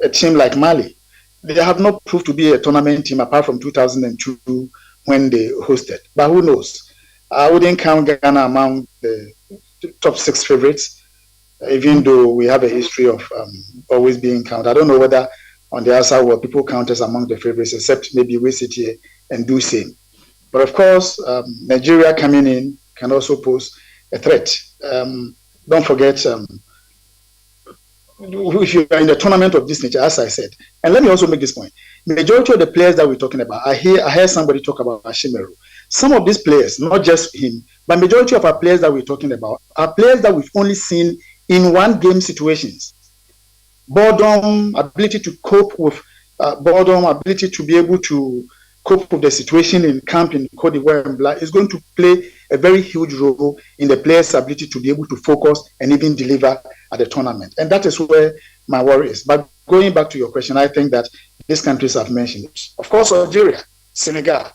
a team like Mali. They have not proved to be a tournament team apart from 2002 when they hosted. But who knows? I wouldn't count Ghana among the top 6 favorites, even though we have a history of always being counted. I don't know whether on the other side were people count us among the favorites, except maybe we sit here and do same. But of course, Nigeria coming in can also pose a threat. Don't forget, if you are in a tournament of this nature, as I said, and let me also make this point, the majority of the players that we're talking about, I heard somebody talk about Ashimeru. Some of these players, not just him, but majority of our players that we're talking about are players that we've only seen in one game situations. Boredom, ability to cope with boredom, ability to be able to cope with the situation in camp in Cote d'Ivoire is going to play a very huge role in the player's ability to be able to focus and even deliver at the tournament. And that is where my worry is. But going back to your question, I think that these countries I've mentioned, of course, Algeria, Senegal,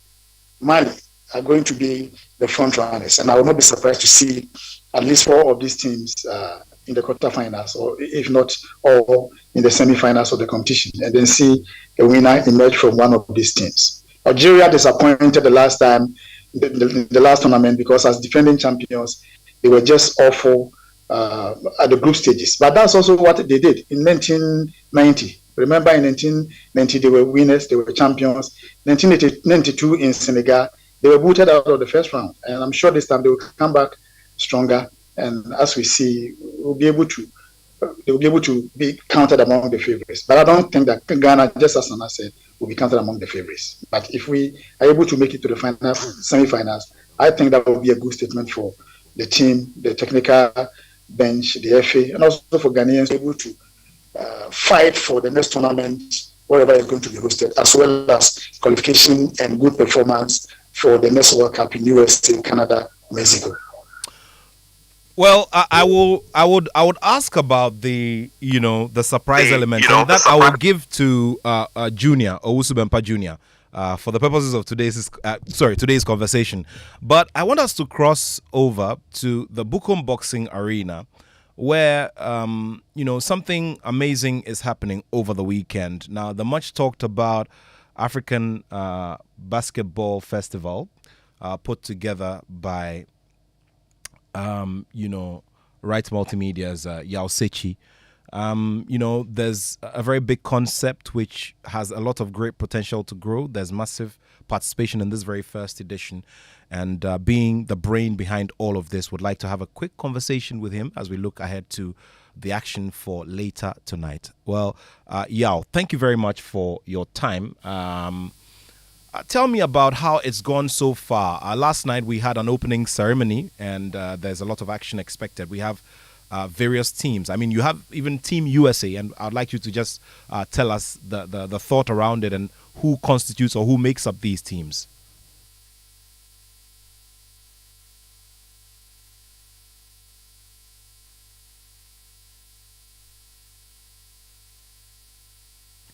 Mali are going to be the front runners. And I will not be surprised to see at least 4 of these teams in the quarterfinals, or if not all in the semifinals of the competition, and then see a winner emerge from one of these teams. Algeria disappointed the last time, the last tournament, because as defending champions, They were just awful at the group stages. But that's also what they did in 1990. Remember, in 1990, they were winners, they were champions. 1992 in Senegal, they were booted out of the first round. And I'm sure this time they will come back stronger. And as we see, they will be able to be counted among the favorites. But I don't think that Ghana, just as Nana said, will be counted among the favorites. But if we are able to make it to the semi-finals, I think that will be a good statement for the team, the technical bench, the FA, and also for Ghanaians able to fight for the next tournament, wherever it's going to be hosted, as well as qualification and good performance for the next World Cup in USA, Canada, Mexico. Well, I would ask about the surprise element, and that I will give to Junior Owusu Bempah Junior. For the purposes of today's conversation. But I want us to cross over to the Bukom Boxing Arena, where something amazing is happening over the weekend. Now, the much talked about African Basketball Festival, put together by Right Multimedia's Yao Sechi. There's a very big concept which has a lot of great potential to grow. There's massive participation in this very first edition. And being the brain behind all of this, would like to have a quick conversation with him as we look ahead to the action for later tonight. Well, Yao, thank you very much for your time. Tell me about how it's gone so far. Last night we had an opening ceremony, and there's a lot of action expected. We have various teams. I mean, you have even Team USA, and I'd like you to just tell us the thought around it and who constitutes or who makes up these teams.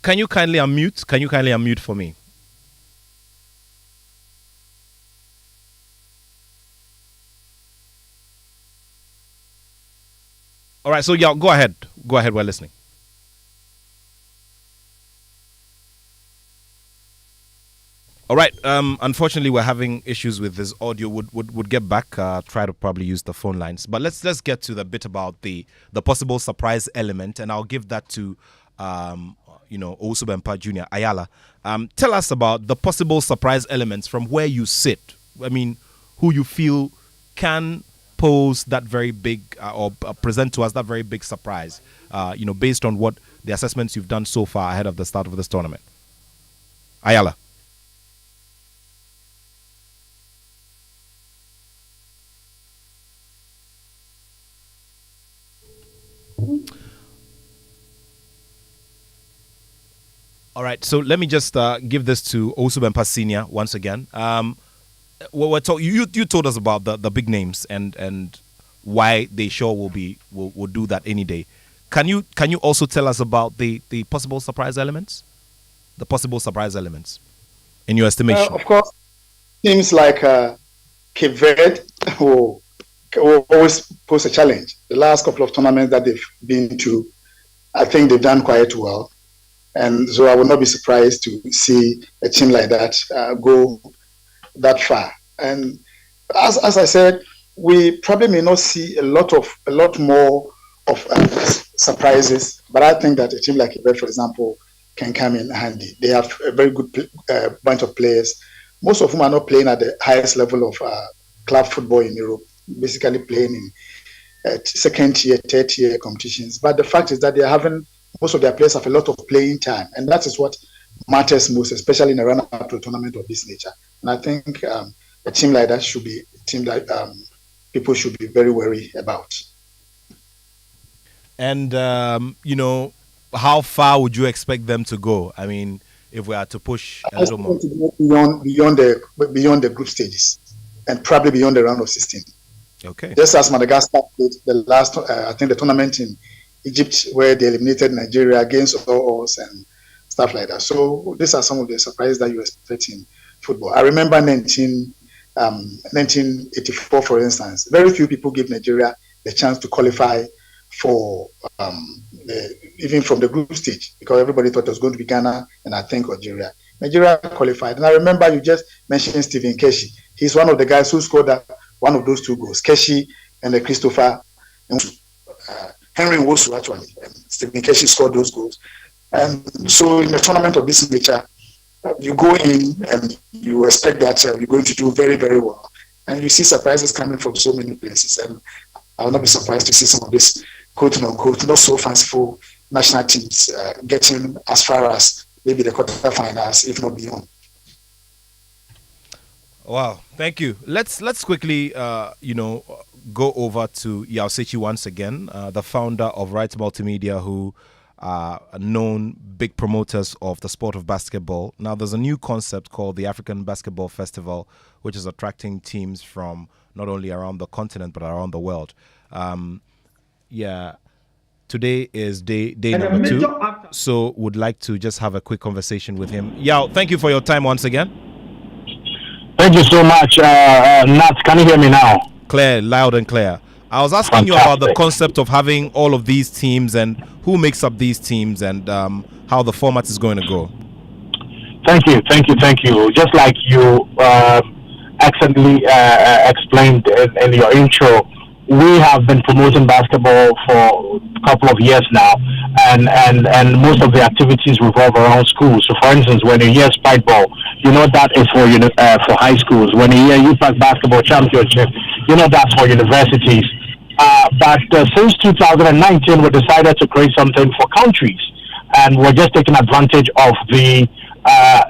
Can you kindly unmute? Can you kindly unmute for me? All right, so yeah, go ahead. Go ahead, we're listening. All right, unfortunately, we're having issues with this audio. Would get back, try to probably use the phone lines. But let's get to the bit about the possible surprise element, and I'll give that to Owusu Bempah Jr. Ayala. Tell us about the possible surprise elements from where you sit. I mean, who you feel can pose that very big or present to us that very big surprise, based on what the assessments you've done so far ahead of the start of this tournament. Ayala. All right, so let me just give this to Owusu Bempah Senior once again. You told us about the big names and why they sure will do that any day. Can you also tell us about the possible surprise elements? The possible surprise elements, in your estimation. Of course, teams like Cape Verde will always pose a challenge. The last couple of tournaments that they've been to, I think they've done quite well. And so I would not be surprised to see a team like that go that far. And as I said, we probably may not see a lot more of surprises, but I think that a team like Quebec, for example, can come in handy. They have a very good bunch of players, most of whom are not playing at the highest level of club football in Europe, basically playing in second tier, third tier competitions. But the fact is that they are having, most of their players have a lot of playing time, and that is what matters most, especially in a run-up to a tournament of this nature. And I think a team like that should be a team that people should be very wary about. And, how far would you expect them to go? I mean, if we are to push a little more. Beyond the group stages and probably beyond the round of 16. Okay. Just as Madagascar played the last, I think the tournament in Egypt where they eliminated Nigeria against all odds and stuff like that. So these are some of the surprises that you expect in football. I remember 1984, for instance. Very few people gave Nigeria the chance to qualify for even from the group stage, because everybody thought it was going to be Ghana and I think Algeria. Nigeria qualified. And I remember you just mentioned Stephen Keshi. He's one of the guys who scored one of those two goals. Keshi and the Christopher Henry Nwosu actually. Stephen Keshi scored those goals. And so in a tournament of this nature, you go in and you expect that you're going to do very, very well. And you see surprises coming from so many places. And I will not be surprised to see some of these quote-unquote not so fanciful national teams getting as far as maybe the quarterfinals, if not beyond. Wow, thank you. Let's quickly, go over to Yao Sechi once again, the founder of Rights Multimedia, who are known big promoters of the sport of basketball. Now, there's a new concept called the African Basketball Festival, which is attracting teams from not only around the continent but around the world. Today is day number 2, so would like to just have a quick conversation with him. Yao, thank you for your time once again. Thank you so much, Nat. Can you hear me now? Clear, loud and clear. I was asking you about the concept of having all of these teams and who makes up these teams and how the format is going to go. Thank you. Just like you excellently explained in your intro, we have been promoting basketball for a couple of years now, and most of the activities revolve around schools. So, for instance, when you hear Spike Ball, you know that is for high schools. When you hear UPAC Basketball Championship, you know that's for universities. But since 2019, we decided to create something for countries, and we're just taking advantage of the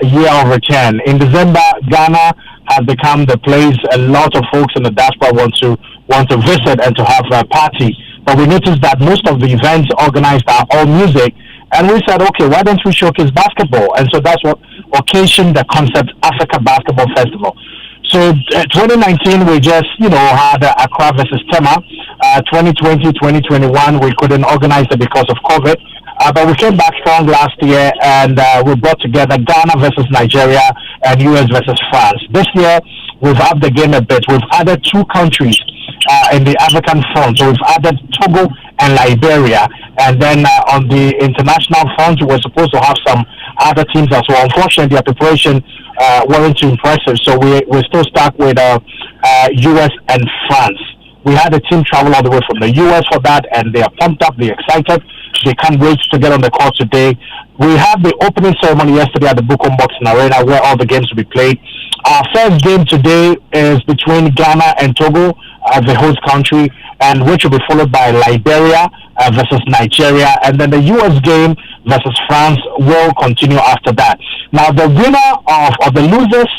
year of return. In December, Ghana has become the place a lot of folks in the diaspora want to visit and to have a party. But we noticed that most of the events organized are all music, and we said, okay, why don't we showcase basketball? And so that's what occasioned the concept Africa Basketball Festival. So 2019, we just, had Accra versus Tema. 2020, 2021, we couldn't organize it because of COVID. But we came back strong last year, and we brought together Ghana versus Nigeria and US versus France. This year, we've upped the game a bit. We've added 2 countries in the African front. So we've added Togo and Liberia. And then on the international front, we're supposed to have some other teams as well. Unfortunately, their preparation weren't too impressive. So we're still stuck with US and France. We had a team travel all the way from the US for that, and they are pumped up, they're excited. They can't wait to get on the court today. We had the opening ceremony yesterday at the Bukom Boxing Arena where all the games will be played. Our first game today is between Ghana and Togo, the host country, and which will be followed by Liberia versus Nigeria, and then the US game versus France will continue after that. Now, the winner or the losers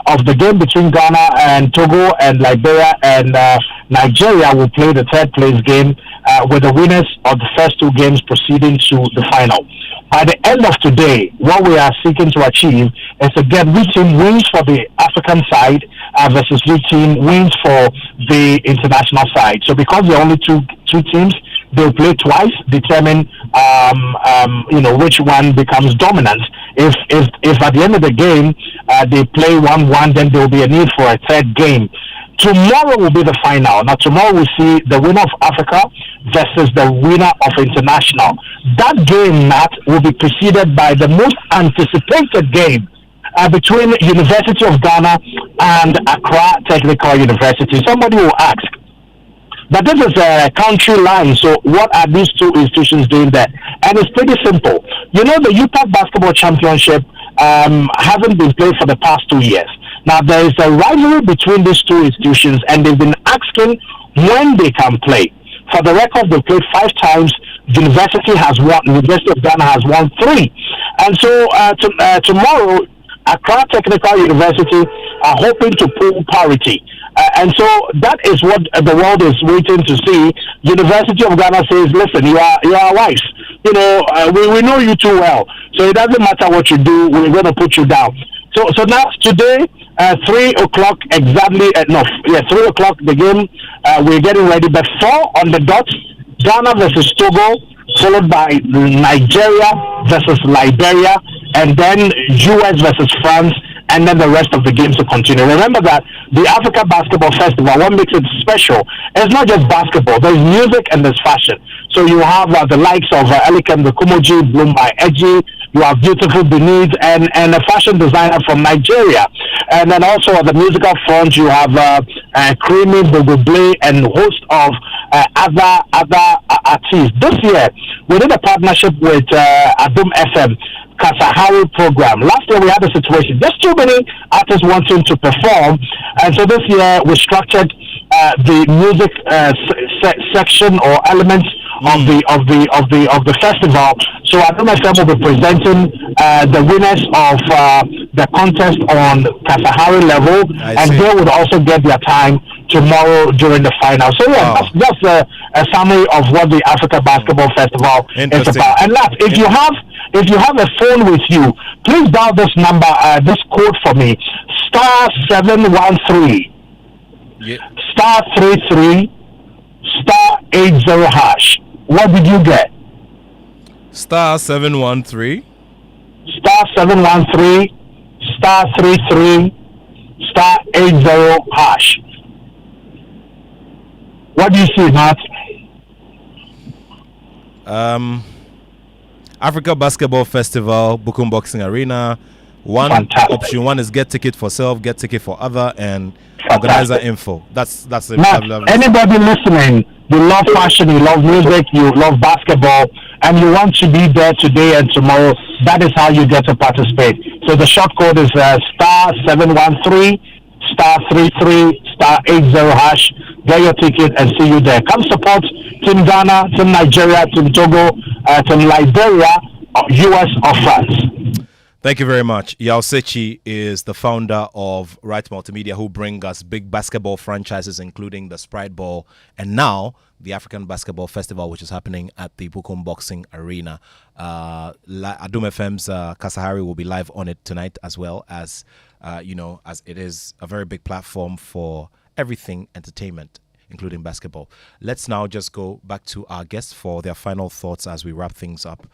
of the game between Ghana and Togo and Liberia and Nigeria will play the third place game with the winners of the first 2 games proceeding to the final. By the end of today, what we are seeking to achieve is to get which team wins for the African side versus which team wins for the international side. So because there are only two teams, they'll play twice, determine which one becomes dominant. If at the end of the game they play 1-1, then there will be a need for a third game. Tomorrow will be the final. Now tomorrow we see the winner of Africa versus the winner of international. That game, Matt, will be preceded by the most anticipated game between University of Ghana and Accra Technical University. Somebody will ask, but this is a country line, so what are these 2 institutions doing there? And it's pretty simple. The UPAC Basketball Championship hasn't been played for the past 2 years. Now, there is a rivalry between these 2 institutions, and they've been asking when they can play. For the record, they played 5 times. University of Ghana has won 3. And so tomorrow, Accra Technical University are hoping to pull parity. And so that is what the world is waiting to see. University of Ghana says, listen, you are our wives. We know you too well. So it doesn't matter what you do, we're going to put you down. So now today, 3 o'clock exactly, 3 o'clock the game, we're getting ready. But 4 on the dot, Ghana versus Togo, followed by Nigeria versus Liberia, and then US versus France, and then the rest of the games to continue. Remember that the Africa Basketball Festival, what makes it special, it's not just basketball. There's music and there's fashion. So you have the likes of Elikem the Kumoji, Bloom by Edgy, you have beautiful Beneath, and a fashion designer from Nigeria. And then also on the musical front, you have Creamy, Bugle, and host of other artists. This year, we did a partnership with Adum FM. Kasahari program. Last year we had a situation, just too many artists wanting to perform, and so this year we structured the music section or elements of the festival. So Adum FM will be presenting the winners of the contest on Kasahari level, and they would also get their time tomorrow during the final. So yeah, that's a summary of what the Africa Basketball Festival is about. And last, if you have a phone with you, please dial this number, this code for me, star 713, star 33, star 80 hash. What did you get? Star 713, star 713, star 33, star 80 hash. What do you see, Matt? Africa Basketball Festival, Bukum Boxing Arena. Option one is get ticket for self, get ticket for other, and organizer info. That's it. Matt, anybody listening, you love fashion, you love music, you love basketball, and you want to be there today and tomorrow, that is how you get to participate. So the short code is star 713, star 33, star 80 hash. Get your ticket and see you there. Come support Team Ghana, Team Nigeria, Team Togo, Team Liberia, US or France. Thank you very much. Yao Sechi is the founder of Right Multimedia, who bring us big basketball franchises, including the Sprite Ball and now the African Basketball Festival, which is happening at the Bukum Boxing Arena. Adum FM's Kasahari will be live on it tonight, as well as, as it is a very big platform for everything entertainment, including basketball. Let's now just go back to our guests for their final thoughts as we wrap things up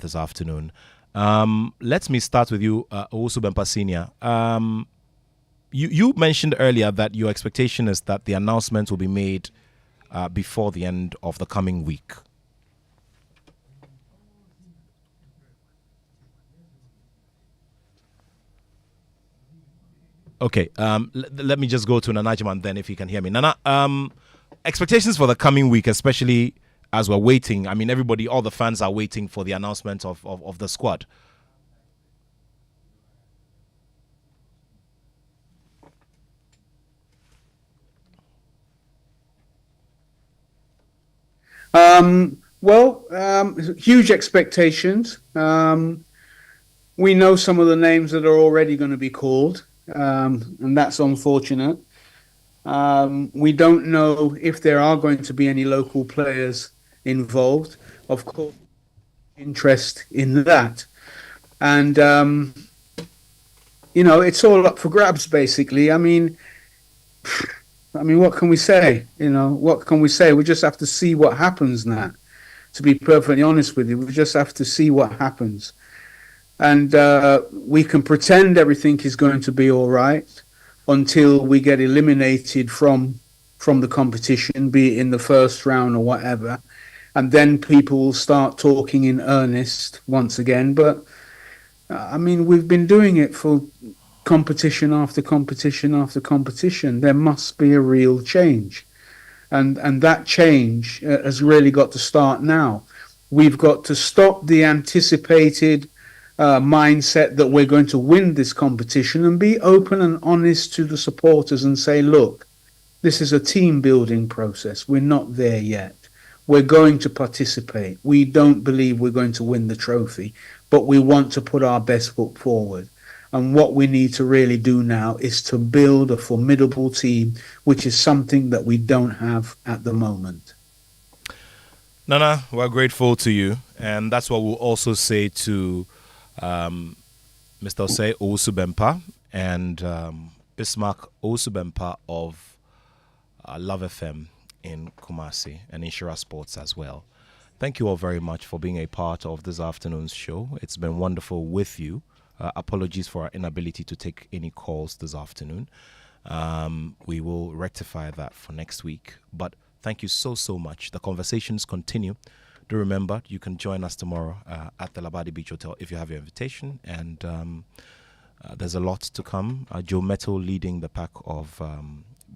this afternoon. Let me start with you, Owusu Bempah Senior. You mentioned earlier that your expectation is that the announcement will be made before the end of the coming week. Okay, let me just go to Nana Jiman then, if you can hear me. Nana, expectations for the coming week, especially as we're waiting. I mean, everybody, all the fans are waiting for the announcement of the squad. Huge expectations. We know some of the names that are already going to be called, and that's unfortunate. We don't know if there are going to be any local players involved. Of course, interest in that. And, it's all up for grabs, basically. I mean, what can we say? What can we say? We just have to see what happens now. To be perfectly honest with you, we just have to see what happens. And we can pretend everything is going to be all right until we get eliminated from the competition, be it in the first round or whatever. And then people will start talking in earnest once again. But, we've been doing it for competition after competition after competition. There must be a real change. And that change has really got to start now. We've got to stop the anticipated mindset that we're going to win this competition and be open and honest to the supporters and say, look, this is a team building process. We're not there yet. We're going to participate. We don't believe we're going to win the trophy, but we want to put our best foot forward. And what we need to really do now is to build a formidable team, which is something that we don't have at the moment. Nana, we're grateful to you. And that's what we'll also say to Mr. Osei Owusu Bempah and Bismarck Owusu Bempah of Love FM in Kumasi and Inshira Sports as well. Thank you all very much for being a part of this afternoon's show. It's been wonderful with you. Apologies for our inability to take any calls this afternoon. We will rectify that for next week. But thank you so much. The conversations continue. Do remember, you can join us tomorrow at the Labadi Beach Hotel if you have your invitation. And There's a lot to come. Joe Metal leading the pack of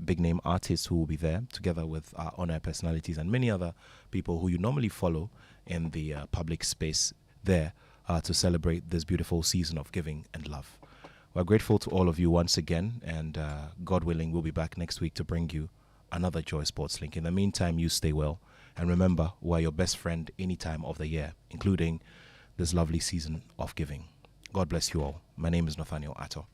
big name artists who will be there, together with on-air personalities and many other people who you normally follow in the public space there to celebrate this beautiful season of giving and love. We're grateful to all of you once again, and God willing, we'll be back next week to bring you another Joy Sports Link. In the meantime, you stay well, and remember, we're your best friend any time of the year, including this lovely season of giving. God bless you all. My name is Nathaniel Attoh.